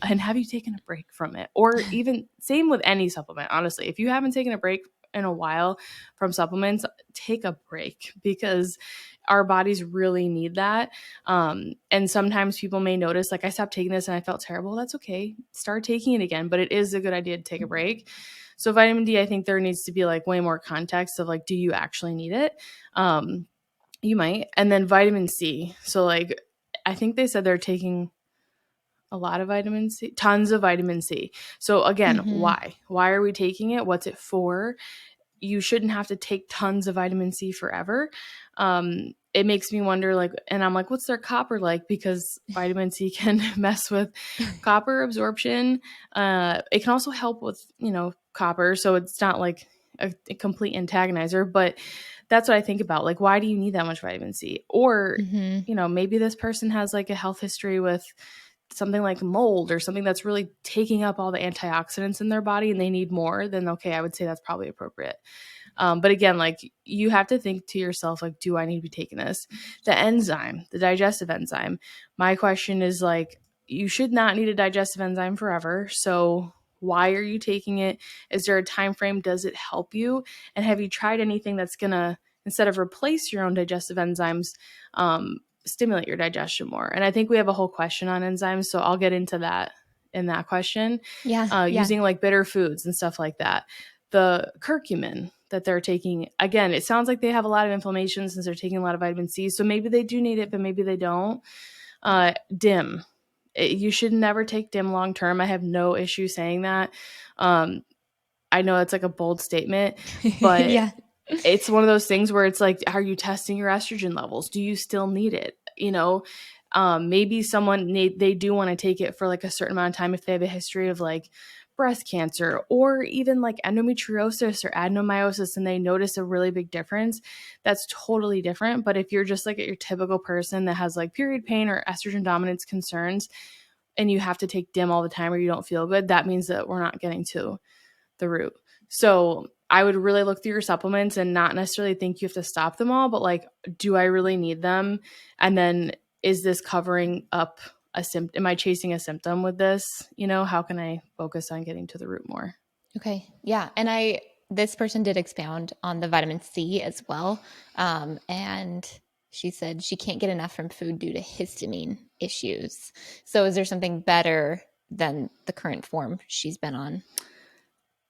And have you taken a break from it? Or even same with any supplement, honestly. If you haven't taken a break in a while from supplements, take a break, because our bodies really need that. And sometimes people may notice, like, I stopped taking this and I felt terrible. That's okay. Start taking it again, but it is a good idea to take a break. So vitamin D, I think there needs to be like way more context of like, do you actually need it? You might. And then vitamin C. So like, I think they said they're taking a lot of vitamin C, tons of vitamin C. So again, why? Why are we taking it? What's it for? You shouldn't have to take tons of vitamin C forever. It makes me wonder, like, and I'm like, what's their copper like? Because vitamin C can mess with copper absorption. It can also help with, copper. So it's not like a complete antagonizer, but that's what I think about. Like, why do you need that much vitamin C? Or, maybe this person has like a health history with something like mold or something that's really taking up all the antioxidants in their body and they need more, then okay, I would say that's probably appropriate. But again, like, you have to think to yourself, like, do I need to be taking this? The enzyme, the digestive enzyme. My question is, like, you should not need a digestive enzyme forever. So why are you taking it? Is there a time frame? Does it help you? And have you tried anything that's going to, instead of replace your own digestive enzymes, stimulate your digestion more? And I think we have a whole question on enzymes, so I'll get into that in that question. Using like bitter foods and stuff like that. The curcumin that they're taking, again, it sounds like they have a lot of inflammation since they're taking a lot of vitamin C, so maybe they do need it, but maybe they don't. DIM, you should never take DIM long term. I have no issue saying that. I know it's like a bold statement, but it's one of those things where it's like, are you testing your estrogen levels? Do you still need it? Maybe someone they do want to take it for like a certain amount of time if they have a history of like breast cancer or even like endometriosis or adenomyosis, and they notice a really big difference. That's totally different. But if you're just like your typical person that has like period pain or estrogen dominance concerns and you have to take DIM all the time or you don't feel good, that means that we're not getting to the root. So I would really look through your supplements and not necessarily think you have to stop them all, but like, do I really need them? And then is this covering up a symptom? Am I chasing a symptom with this? How can I focus on getting to the root more? Okay. Yeah. And this person did expound on the vitamin C as well. And she said she can't get enough from food due to histamine issues. So is there something better than the current form she's been on?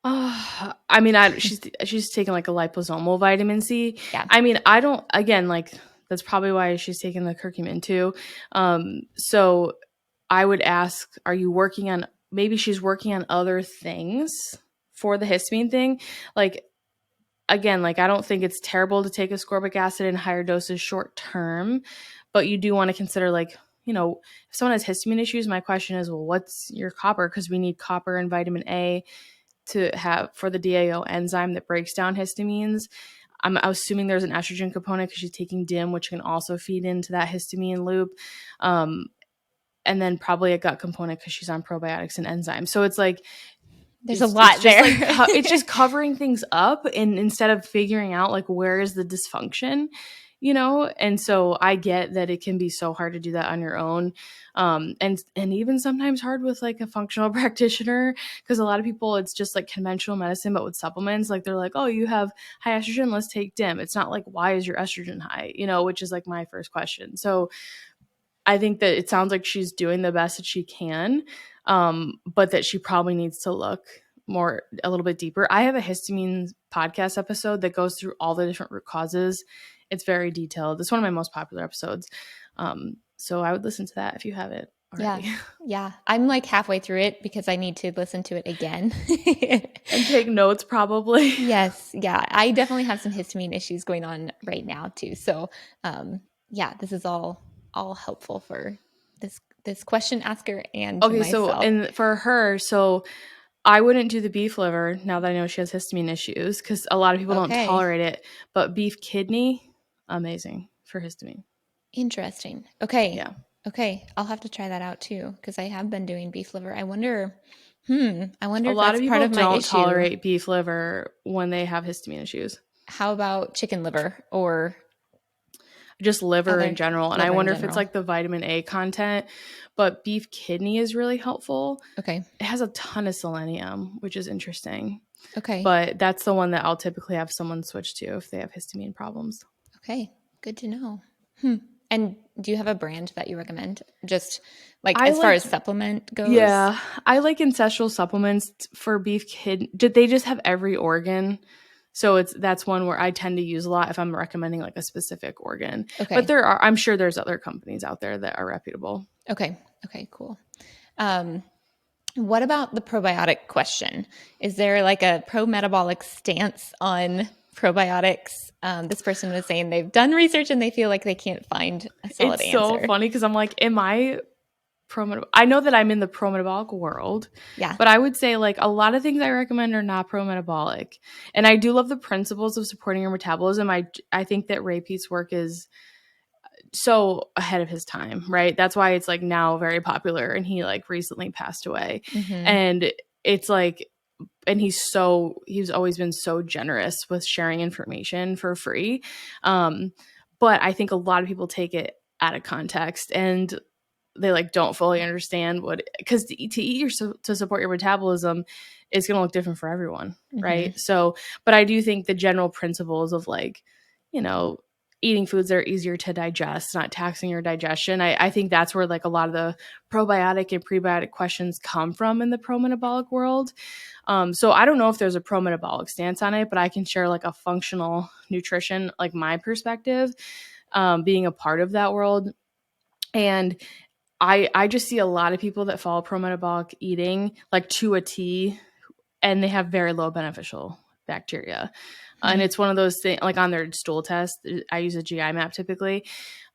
I mean, she's taking like a liposomal vitamin C. Yeah. I mean, I don't, again, like, that's probably why she's taking the curcumin too. So I would ask, are you working on, maybe she's working on other things for the histamine thing? Like, again, like I don't think it's terrible to take ascorbic acid in higher doses short term, but you do want to consider like, you know, if someone has histamine issues, my question is, well, what's your copper? Because we need copper and vitamin A to have for the DAO enzyme that breaks down histamines. I'm assuming there's an estrogen component because she's taking DIM, which can also feed into that histamine loop. And then probably a gut component because she's on probiotics and enzymes. So it's like, there's a lot it's there. Just like, it's just covering things up, and instead of figuring out like where is the dysfunction, you know? And so I get that it can be so hard to do that on your own. And even sometimes hard with like a functional practitioner, because a lot of people, it's just like conventional medicine, but with supplements, like they're like, oh, you have high estrogen, let's take DIM. It's not like, why is your estrogen high? You know, which is like my first question. So I think that it sounds like she's doing the best that she can, but that she probably needs to look a little bit deeper. I have a histamine podcast episode that goes through all the different root causes. It's very detailed. It's one of my most popular episodes. So I would listen to that if you have it already. Yeah. I'm like halfway through it because I need to listen to it again. And take notes probably. Yes. Yeah. I definitely have some histamine issues going on right now too. So yeah, this is all helpful for this question asker and to myself. So and for her, so I wouldn't do the beef liver now that I know she has histamine issues, because a lot of people don't tolerate it. But beef kidney, amazing for histamine. Interesting. Okay. Yeah. Okay. I'll have to try that out too, because I have been doing beef liver. I wonder a if lot that's of people part of my don't issue. tolerate beef liver when they have histamine issues. How about chicken liver or just liver in general? And I wonder if it's like the vitamin A content, but beef kidney is really helpful. Okay. It has a ton of selenium, which is interesting. Okay. But that's the one that I'll typically have someone switch to if they have histamine problems. Okay. Good to know. And do you have a brand that you recommend? Just like as far as supplement goes? Yeah. I like Ancestral supplements for beef kidney. They just have every organ. So that's one where I tend to use a lot if I'm recommending like a specific organ. Okay. But I'm sure there's other companies out there that are reputable. Okay. Okay, cool. What about the probiotic question? Is there like a pro-metabolic stance on probiotics? This person was saying they've done research and they feel like they can't find a solid answer. It's so funny because I'm like, am I pro-metabolic? I know that I'm in the pro-metabolic world. Yeah. But I would say like a lot of things I recommend are not pro-metabolic. And I do love the principles of supporting your metabolism. I think that Ray Peat's work is so ahead of his time, right? That's why it's like now very popular, and he like recently passed away. And it's like, and he's always been so generous with sharing information for free. But I think a lot of people take it out of context and they like don't fully understand because to eat to support your metabolism is going to look different for everyone. Right. So, but I do think the general principles of like, you know, eating foods that are easier to digest, not taxing your digestion. I think that's where like a lot of the probiotic and prebiotic questions come from in the pro-metabolic world. So I don't know if there's a pro-metabolic stance on it, but I can share like a functional nutrition, like my perspective, being a part of that world. And I just see a lot of people that follow pro-metabolic eating like to a T, and they have very low beneficial bacteria. And it's one of those things, like on their stool test, I use a GI map typically.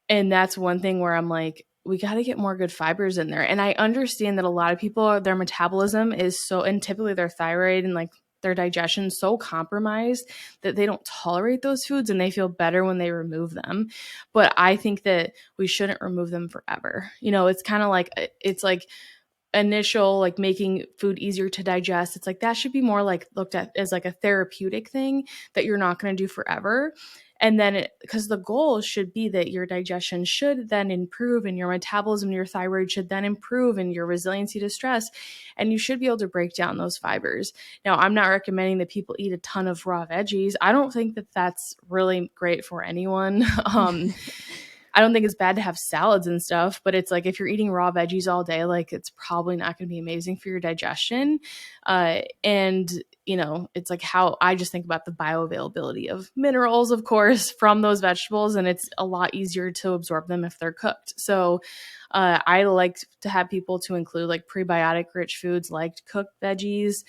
And that's one thing where I'm like, we got to get more good fibers in there. And I understand that a lot of people, their metabolism is and typically their thyroid and like their digestion so compromised that they don't tolerate those foods and they feel better when they remove them. But I think that we shouldn't remove them forever. You know, it's kind of like, it's like initial like making food easier to digest. It's like that should be more like looked at as like a therapeutic thing that you're not going to do forever. And then because the goal should be that your digestion should then improve and your metabolism, your thyroid should then improve and your resiliency to stress. And you should be able to break down those fibers. Now, I'm not recommending that people eat a ton of raw veggies. I don't think that that's really great for anyone. I don't think it's bad to have salads and stuff, but it's like if you're eating raw veggies all day, like it's probably not going to be amazing for your digestion. And, you know, it's like how I just think about the bioavailability of minerals, of course, from those vegetables. And it's a lot easier to absorb them if they're cooked. So I like to have people to include like prebiotic rich foods like cooked veggies.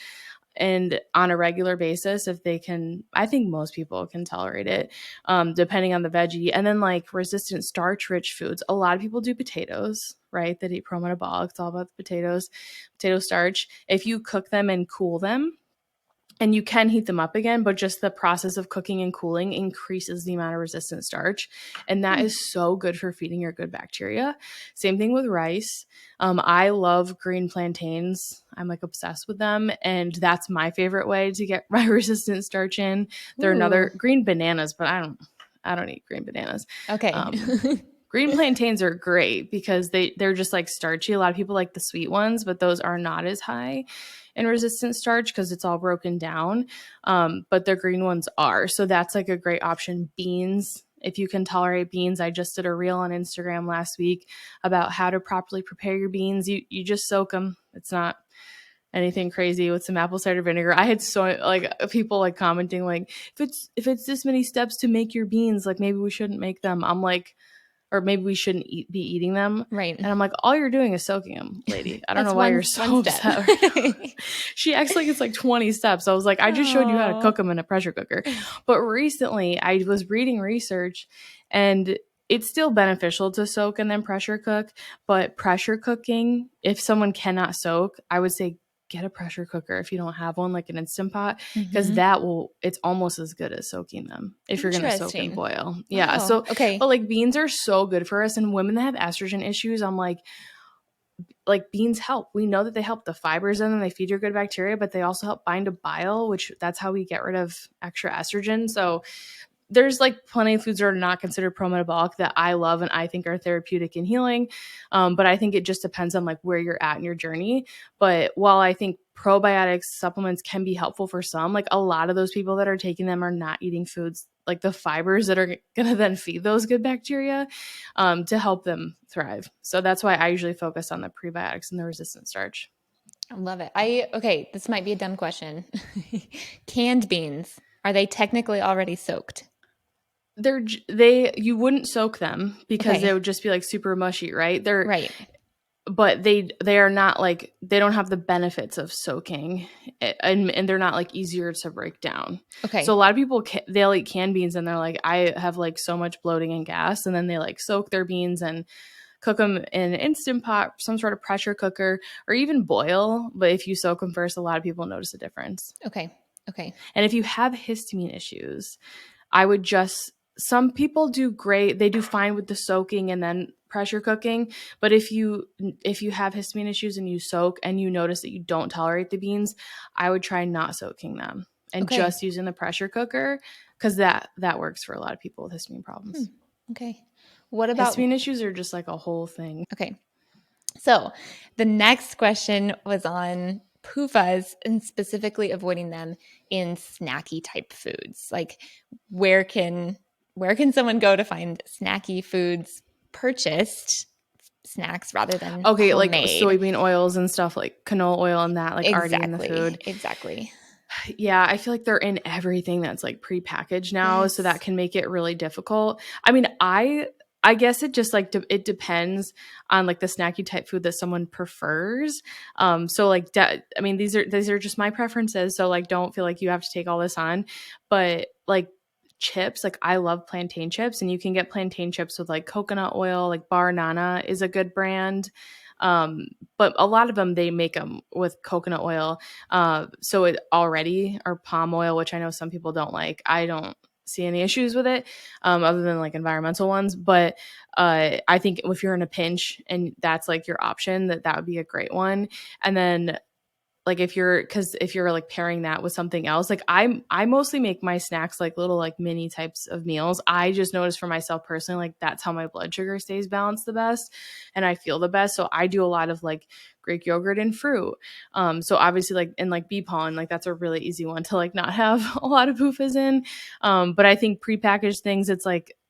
and on a regular basis, if they can, I think most people can tolerate it, depending on the veggie. And then like resistant starch rich foods, a lot of people do potatoes, right? That eat pro-metabolic. It's all about the potatoes, potato starch. If you cook them and cool them, and you can heat them up again, but just the process of cooking and cooling increases the amount of resistant starch. And that is so good for feeding your good bacteria. Same thing with rice. I love green plantains. I'm like obsessed with them. And that's my favorite way to get my resistant starch in. They're another green bananas, but I don't eat green bananas. Okay. Green plantains are great because they're just like starchy. A lot of people like the sweet ones, but those are not as high in resistant starch because it's all broken down. But the green ones are. So that's like a great option. Beans, if you can tolerate beans. I just did a reel on Instagram last week about how to properly prepare your beans. You just soak them. It's not anything crazy with some apple cider vinegar. I had so like people like commenting like, if it's this many steps to make your beans, like maybe we shouldn't make them. I'm like, or maybe we shouldn't be eating them. Right. And I'm like, all you're doing is soaking them, lady. I don't That's know why you're so upset. She acts like it's like 20 steps. I was like, I just showed you how to cook them in a pressure cooker. But recently I was reading research and it's still beneficial to soak and then pressure cook. But pressure cooking, if someone cannot soak, I would say get a pressure cooker if you don't have one, like an Instant Pot, because it's almost as good as soaking them if you're going to soak and boil. Yeah. So, okay. But like beans are so good for us. And women that have estrogen issues, I'm like beans help. We know that they help the fibers in them. They feed your good bacteria, but they also help bind to bile, which that's how we get rid of extra estrogen. So there's like plenty of foods that are not considered pro-metabolic that I love and I think are therapeutic and healing. But I think it just depends on like where you're at in your journey. But while I think probiotics supplements can be helpful for some, like a lot of those people that are taking them are not eating foods like the fibers that are going to then feed those good bacteria to help them thrive. So that's why I usually focus on the prebiotics and the resistant starch. I love it. Okay, this might be a dumb question. Canned beans, are they technically already soaked? You wouldn't soak them because they would just be like super mushy, right? Right. But they are not like, they don't have the benefits of soaking and they're not like easier to break down. Okay. So a lot of people, they'll eat canned beans and they're like, I have like so much bloating and gas. And then they like soak their beans and cook them in an Instant Pot, some sort of pressure cooker, or even boil. But if you soak them first, a lot of people notice a difference. Okay. And if you have histamine issues, some people do great. They do fine with the soaking and then pressure cooking. But if you have histamine issues and you soak and you notice that you don't tolerate the beans, I would try not soaking them and just using the pressure cooker because that works for a lot of people with histamine problems. Okay. What about histamine issues are just like a whole thing. Okay. So the next question was on PUFAs and specifically avoiding them in snacky type foods. Like where can someone go to find snacky foods purchased snacks rather than homemade? Like soybean oils and stuff like canola oil and that like already in the food. Exactly. Yeah, I feel like they're in everything that's like prepackaged now, so that can make it really difficult. I mean, I guess it just like it depends on like the snacky type food that someone prefers. So like I mean these are just my preferences, so like don't feel like you have to take all this on. But like chips, like I love plantain chips, and you can get plantain chips with like coconut oil. Like Bar Nana is a good brand. But a lot of them, they make them with coconut oil. So it already, or palm oil, which I know some people don't like. I don't see any issues with it, other than like environmental ones. But I think if you're in a pinch and that's like your option, that would be a great one. And then like if you're like pairing that with something else, like I mostly make my snacks like little like mini types of meals. I just noticed for myself personally, like that's how my blood sugar stays balanced the best and I feel the best. So I do a lot of like Greek yogurt and fruit. So obviously like, and like bee pollen, like that's a really easy one to like not have a lot of PUFAs in. But I think prepackaged things,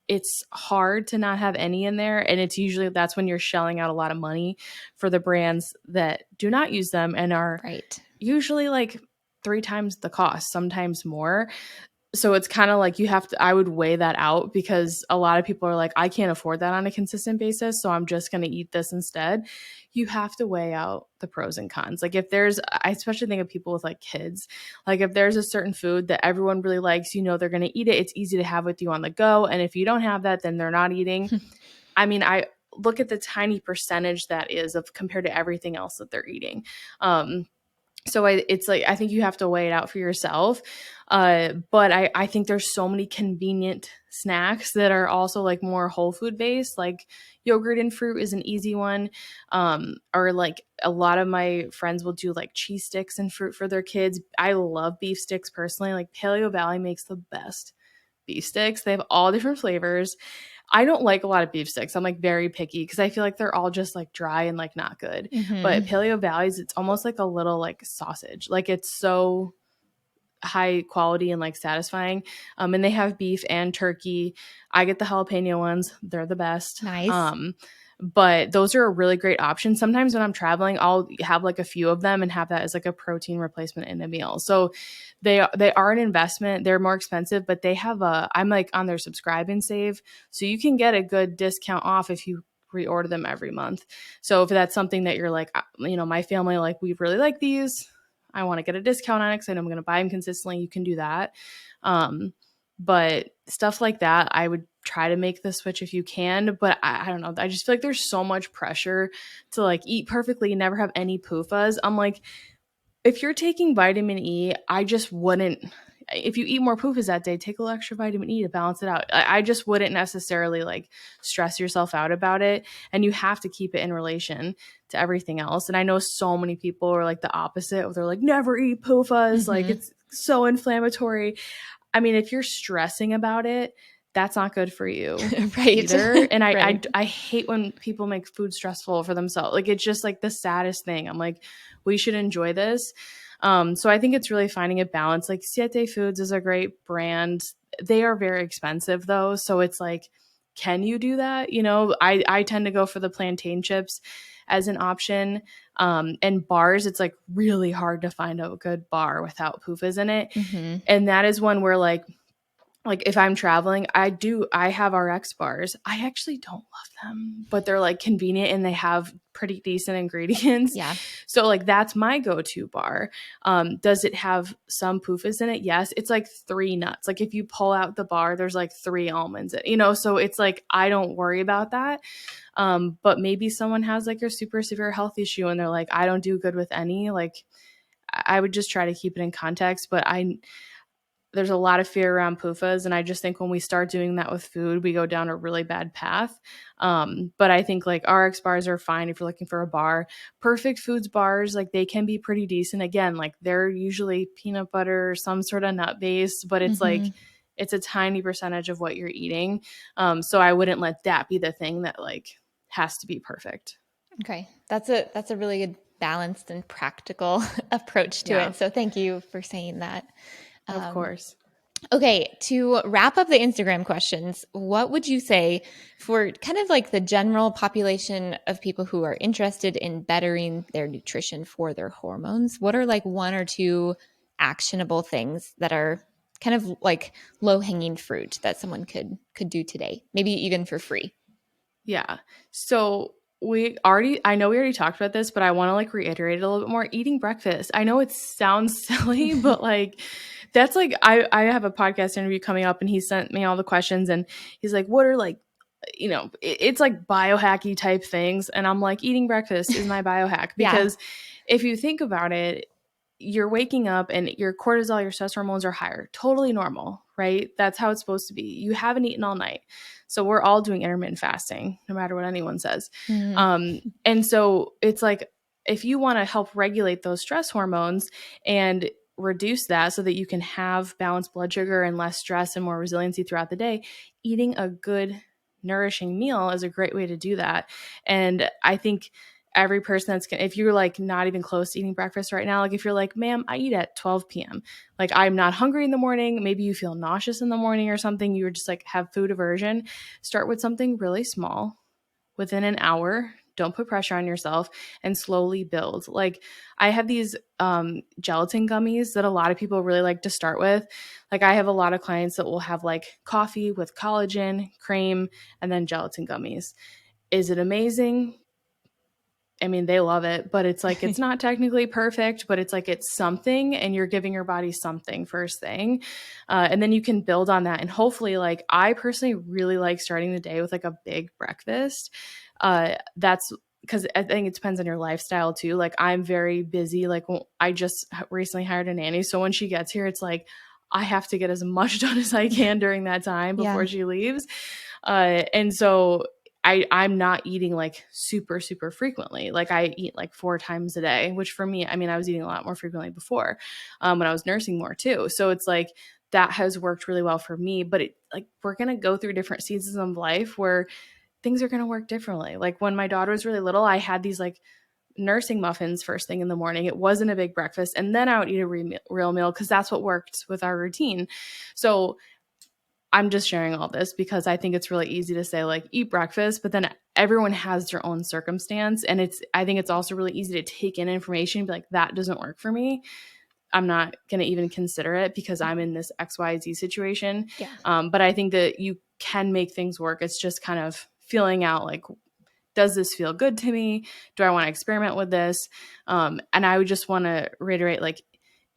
it's hard to not have any in there. And it's usually, that's when you're shelling out a lot of money for the brands that do not use them and are usually like 3 times the cost, sometimes more. So it's kind of like I would weigh that out, because a lot of people are like, I can't afford that on a consistent basis, so I'm just going to eat this instead. You have to weigh out the pros and cons. Like I especially think of people with like kids, like if there's a certain food that everyone really likes, they're going to eat it. It's easy to have with you on the go. And if you don't have that, then they're not eating. I mean, I look at the tiny percentage that is of compared to everything else that they're eating. So it's like, I think you have to weigh it out for yourself. But I think there's so many convenient snacks that are also like more whole food based, like yogurt and fruit is an easy one. Or like a lot of my friends will do like cheese sticks and fruit for their kids. I love beef sticks personally. Like Paleo Valley makes the best beef sticks. They have all different flavors. I don't like a lot of beef sticks. I'm like very picky because I feel like they're all just like dry and like not good. But Paleo Valley's, it's almost like a little like sausage. Like it's so high quality and like satisfying. And they have beef and turkey. I get the jalapeno ones. They're the best. Nice. But those are a really great option. Sometimes when I'm traveling, I'll have like a few of them and have that as like a protein replacement in a meal. So they are an investment. They're more expensive, but they have I'm like on their subscribe and save. So you can get a good discount off if you reorder them every month. So if that's something that you're like, my family, like, we really like these, I want to get a discount on it because I know I'm going to buy them consistently, you can do that. But stuff like that, I would try to make the switch if you can. But I don't know. I just feel like there's so much pressure to like eat perfectly and never have any PUFAs. I'm like, if you're taking vitamin E, I just wouldn't. If you eat more PUFAs that day, take a little extra vitamin E to balance it out. I just wouldn't necessarily like stress yourself out about it. And you have to keep it in relation to everything else. And I know so many people are like the opposite. They're like, never eat PUFAs. Like it's so inflammatory. I mean, if you're stressing about it, that's not good for you right. either. And Right. I hate when people make food stressful for themselves. Like it's just like the saddest thing. I'm like, we should enjoy this. So I think it's really finding a balance. Like Siete Foods is a great brand. They are very expensive though. So it's like, can you do that? I tend to go for the plantain chips as an option. And bars, it's like really hard to find a good bar without PUFAs in it. And that is one where like if I'm traveling, I have RX bars. I actually don't love them, but they're like convenient and they have pretty decent ingredients. Yeah. So like that's my go-to bar. Does it have some PUFAs in it? Yes. It's like 3 nuts. Like if you pull out the bar, there's like 3 almonds, so it's like, I don't worry about that. But maybe someone has like a super severe health issue and they're like, I don't do good with any, like I would just try to keep it in context, but there's a lot of fear around PUFAs. And I just think when we start doing that with food, we go down a really bad path. But I think like RX bars are fine if you're looking for a bar. Perfect Foods bars, like they can be pretty decent. Again, like they're usually peanut butter or some sort of nut based, but it's like, it's a tiny percentage of what you're eating. So I wouldn't let that be the thing that like has to be perfect. Okay. That's a really good balanced and practical approach to it. So thank you for saying that. Of course. Okay, to wrap up the Instagram questions, what would you say for kind of like the general population of people who are interested in bettering their nutrition for their hormones? What are like 1 or 2 actionable things that are kind of like low-hanging fruit that someone could do today, maybe even for free? Yeah. So I know we already talked about this, but I want to like reiterate it a little bit more. Eating breakfast. I know it sounds silly, but like that's like, I have a podcast interview coming up and he sent me all the questions and he's like, what are like, it's like biohacky type things. And I'm like, eating breakfast is my biohack because if you think about it, you're waking up and your cortisol, your stress hormones are higher. Totally normal, right? That's how it's supposed to be. You haven't eaten all night. So we're all doing intermittent fasting, no matter what anyone says. And so it's like, if you want to help regulate those stress hormones and reduce that so that you can have balanced blood sugar and less stress and more resiliency throughout the day, eating a good, nourishing meal is a great way to do that. And I think every person if you're like not even close to eating breakfast right now, like if you're like, ma'am, I eat at 12 p.m. Like I'm not hungry in the morning. Maybe you feel nauseous in the morning or something. You're just like have food aversion. Start with something really small within an hour. don't put pressure on yourself, and slowly build. Like I have these gelatin gummies that a lot of people really like to start with. Like I have a lot of clients that will have like coffee with collagen, cream, and then gelatin gummies. Is it amazing? I mean, they love it, but it's like, it's not technically perfect, but it's like, it's something, and you're giving your body something first thing. And then you can build on that. And hopefully, like, I personally really like starting the day with like a big breakfast. That's because I think it depends on your lifestyle too. Like, I'm very busy. Like, I just recently hired a nanny. So when she gets here, it's like, I have to get as much done as I can during that time before she leaves. And so I'm not eating like super, super frequently. Like I eat like 4 times a day, which for me, I mean, I was eating a lot more frequently before when I was nursing more too. So it's like that has worked really well for me, but we're going to go through different seasons of life where things are going to work differently. Like when my daughter was really little, I had these like nursing muffins first thing in the morning. It wasn't a big breakfast. And then I would eat a real meal because that's what worked with our routine. So I'm just sharing all this because I think it's really easy to say like eat breakfast, but then everyone has their own circumstance. And I think it's also really easy to take in information and be like, that doesn't work for me. I'm not going to even consider it because I'm in this XYZ situation. Yeah. But I think that you can make things work. It's just kind of feeling out like, does this feel good to me? Do I want to experiment with this? And I would just want to reiterate, like,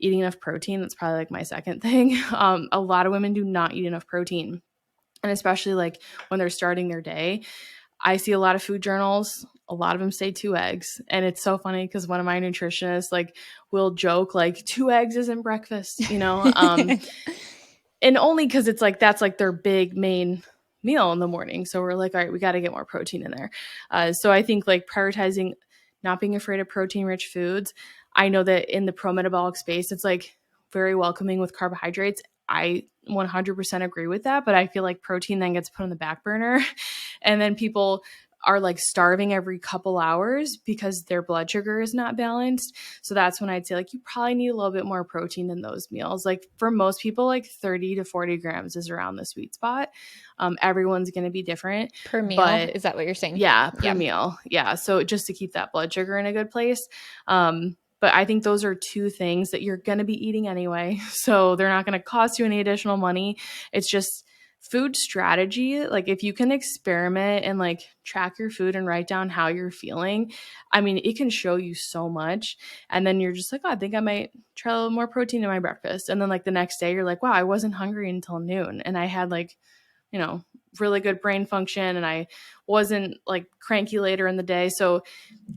eating enough protein. That's probably like my second thing. A lot of women do not eat enough protein. And especially like when they're starting their day, I see a lot of food journals. A lot of them say 2 eggs. And it's so funny because one of my nutritionists like will joke like 2 eggs isn't breakfast, you know? And only because it's like, that's like their big main meal in the morning. So we're like, all right, we got to get more protein in there. So I think like prioritizing not being afraid of protein rich foods. I know that in the pro-metabolic space, it's like very welcoming with carbohydrates. I 100% agree with that, but I feel like protein then gets put on the back burner and then people are like starving every couple hours because their blood sugar is not balanced. So that's when I'd say like you probably need a little bit more protein in those meals. Like for most people, like 30 to 40 grams is around the sweet spot. Everyone's going to be different. Per meal? But is that what you're saying? yeah, per meal. Yeah. So just to keep that blood sugar in a good place. But I think those are 2 things that you're going to be eating anyway. So they're not going to cost you any additional money. It's just food strategy. Like if you can experiment and like track your food and write down how you're feeling, I mean, it can show you so much. And then you're just like, oh, I think I might try a little more protein in my breakfast. And then like the next day you're like, wow, I wasn't hungry until noon. And I had like, you know, really good brain function and I wasn't like cranky later in the day. So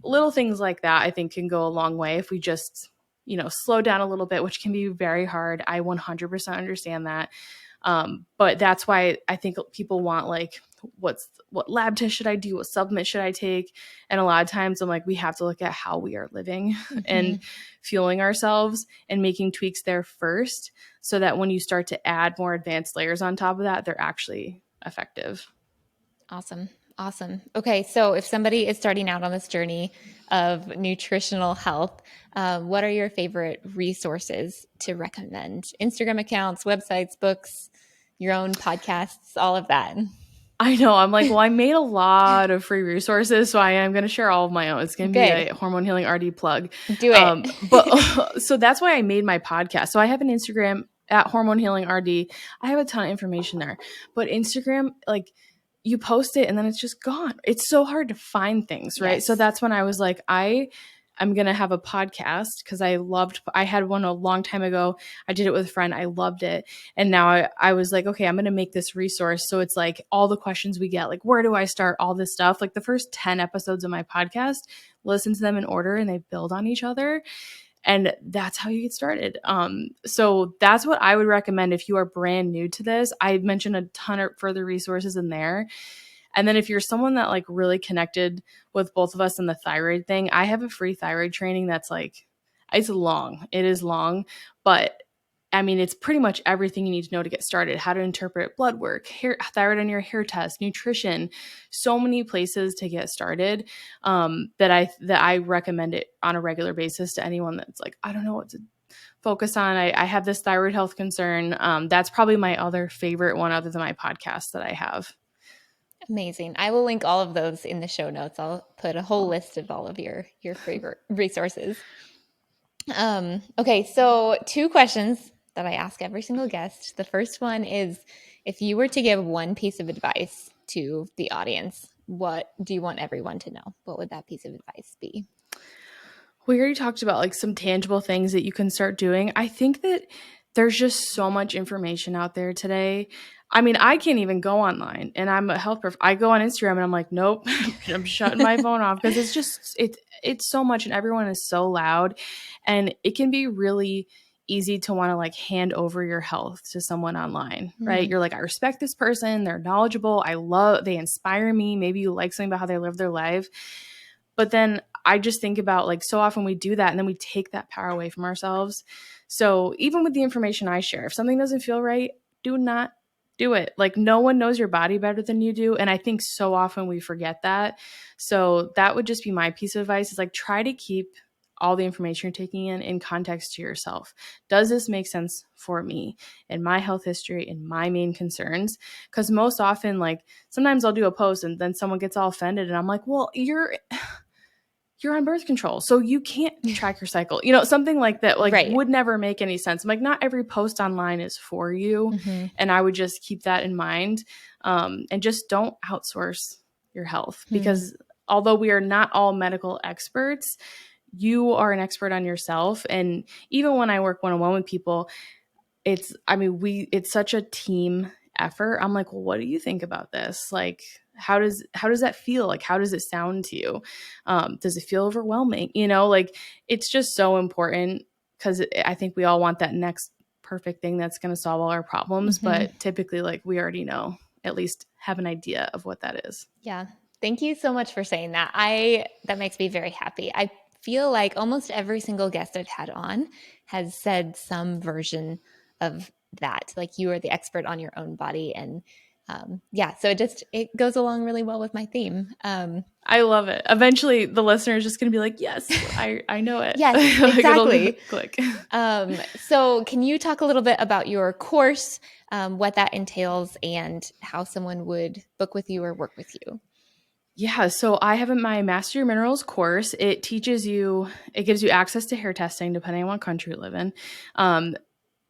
little things like that I think can go a long way if we just, you know, slow down a little bit, which can be very hard. I 100% understand that. But that's why I think people want like, what lab test should I do? What supplement should I take? And a lot of times I'm like, we have to look at how we are living and fueling ourselves and making tweaks there first so that when you start to add more advanced layers on top of that, they're actually effective. Awesome. Okay. So if somebody is starting out on this journey of nutritional health, what are your favorite resources to recommend? Instagram accounts, websites, books, your own podcasts, all of that. I know. I'm like, well, I made a lot of free resources, so I am going to share all of my own. It's going to be a Hormone Healing RD plug. Do it. But so that's why I made my podcast. So I have an Instagram at Hormone Healing RD. I have a ton of information there. But Instagram, like, you post it and then it's just gone. It's so hard to find things, right? Yes. So that's when I was like, I'm going to have a podcast because I had one a long time ago. I did it with a friend. I loved it. And now I was like, okay, I'm going to make this resource. So it's like all the questions we get, like, where do I start? All this stuff, like the first 10 episodes of my podcast, listen to them in order and they build on each other. And that's how you get started. So that's what I would recommend if you are brand new to this. I mentioned a ton of further resources in there. And then if you're someone that like really connected with both of us in the thyroid thing, I have a free thyroid training that's like, it's long. It is long, but I mean, it's pretty much everything you need to know to get started. How to interpret blood work, thyroid on your hair test, nutrition, so many places to get started that I recommend it on a regular basis to anyone that's like, I don't know what to focus on. I have this thyroid health concern. That's probably my other favorite one other than my podcast that I have. Amazing. I will link all of those in the show notes. I'll put a whole list of all of your favorite resources. Okay, so 2 questions that I ask every single guest. The first one is, if you were to give one piece of advice to the audience, what do you want everyone to know? What would that piece of advice be? We already talked about like some tangible things that you can start doing. I think that there's just so much information out there today. I mean, I can't even go online, and I'm a health prof. I go on Instagram and I'm like, nope, I'm shutting my phone off because it's so much, and everyone is so loud, and it can be really easy to want to like hand over your health to someone online, right? You're like, I respect this person, they're knowledgeable, they inspire me. Maybe you like something about how they live their life. But then I just think about like so often we do that and then we take that power away from ourselves. So even with the information I share, if something doesn't feel right, do not do it. Like no one knows your body better than you do. And I think so often we forget that. So that would just be my piece of advice, is like try to keep all the information you're taking in context to yourself. Does this make sense for me and my health history and my main concerns? Because most often, like sometimes I'll do a post and then someone gets all offended and I'm like, well, you're on birth control, so you can't track your cycle. Something like that, like right. Would never make any sense. I'm like, not every post online is for you. Mm-hmm. And I would just keep that in mind. And just don't outsource your health because although we are not all medical experts, you are an expert on yourself. And even when I work one-on-one with people, it's such a team effort. I'm like, well, what do you think about this? Like, how does that feel? Like, how does it sound to you? Does it feel overwhelming? Like it's just so important because I think we all want that next perfect thing that's going to solve all our problems. Mm-hmm. But typically, like we already know, at least have an idea of what that is. Yeah. Thank you so much for saying that. That makes me very happy. I feel like almost every single guest I've had on has said some version of that. Like you are the expert on your own body. And so it goes along really well with my theme. I love it. Eventually the listener is just going to be like, yes, I know it. Yes, exactly. Click. So can you talk a little bit about your course, what that entails, and how someone would book with you or work with you? Yeah, so I have my Master Your Minerals course. It gives you access to hair testing depending on what country you live in.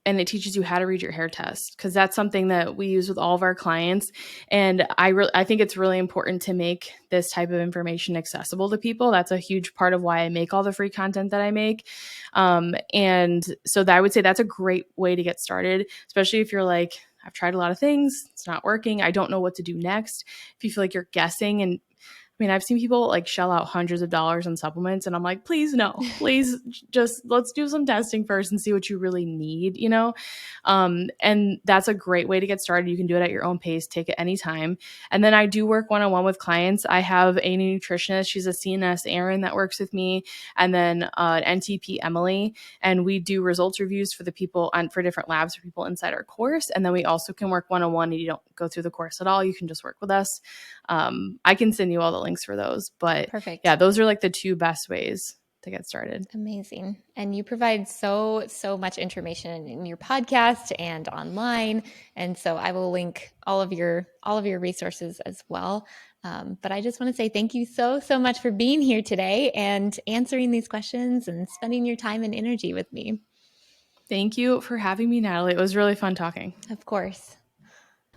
And it teaches you how to read your hair test because that's something that we use with all of our clients. And I think it's really important to make this type of information accessible to people. That's a huge part of why I make all the free content that I make. And so I would say that's a great way to get started, especially if you're like, I've tried a lot of things, it's not working, I don't know what to do next. If you feel like you're guessing, and I mean, I've seen people like shell out hundreds of dollars on supplements and I'm like, please, no, please just let's do some testing first and see what you really need, and that's a great way to get started. You can do it at your own pace, take it anytime. And then I do work one-on-one with clients. I have a nutritionist. She's a CNS, Erin, that works with me. And then an NTP, Emily. And we do results reviews for the people for different labs for people inside our course. And then we also can work one-on-one and you don't go through the course at all. You can just work with us. I can send you all the links for those, but perfect. Yeah, those are like the 2 best ways to get started. Amazing. And you provide so much information in your podcast and online. And so I will link all of your resources as well. But I just want to say thank you so much for being here today and answering these questions and spending your time and energy with me. Thank you for having me, Natalie. It was really fun talking. Of course.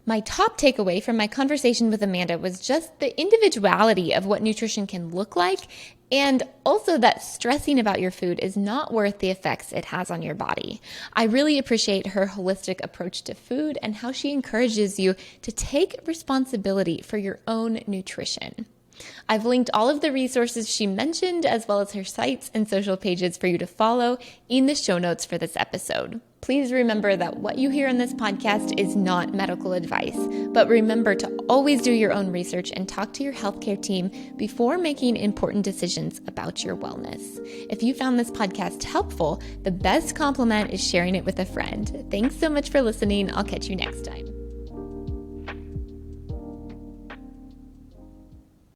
My top takeaway from my conversation with Amanda was just the individuality of what nutrition can look like, and also that stressing about your food is not worth the effects it has on your body. I really appreciate her holistic approach to food and how she encourages you to take responsibility for your own nutrition. I've linked all of the resources she mentioned, as well as her sites and social pages for you to follow in the show notes for this episode. Please remember that what you hear on this podcast is not medical advice, but remember to always do your own research and talk to your healthcare team before making important decisions about your wellness. If you found this podcast helpful, the best compliment is sharing it with a friend. Thanks so much for listening. I'll catch you next time.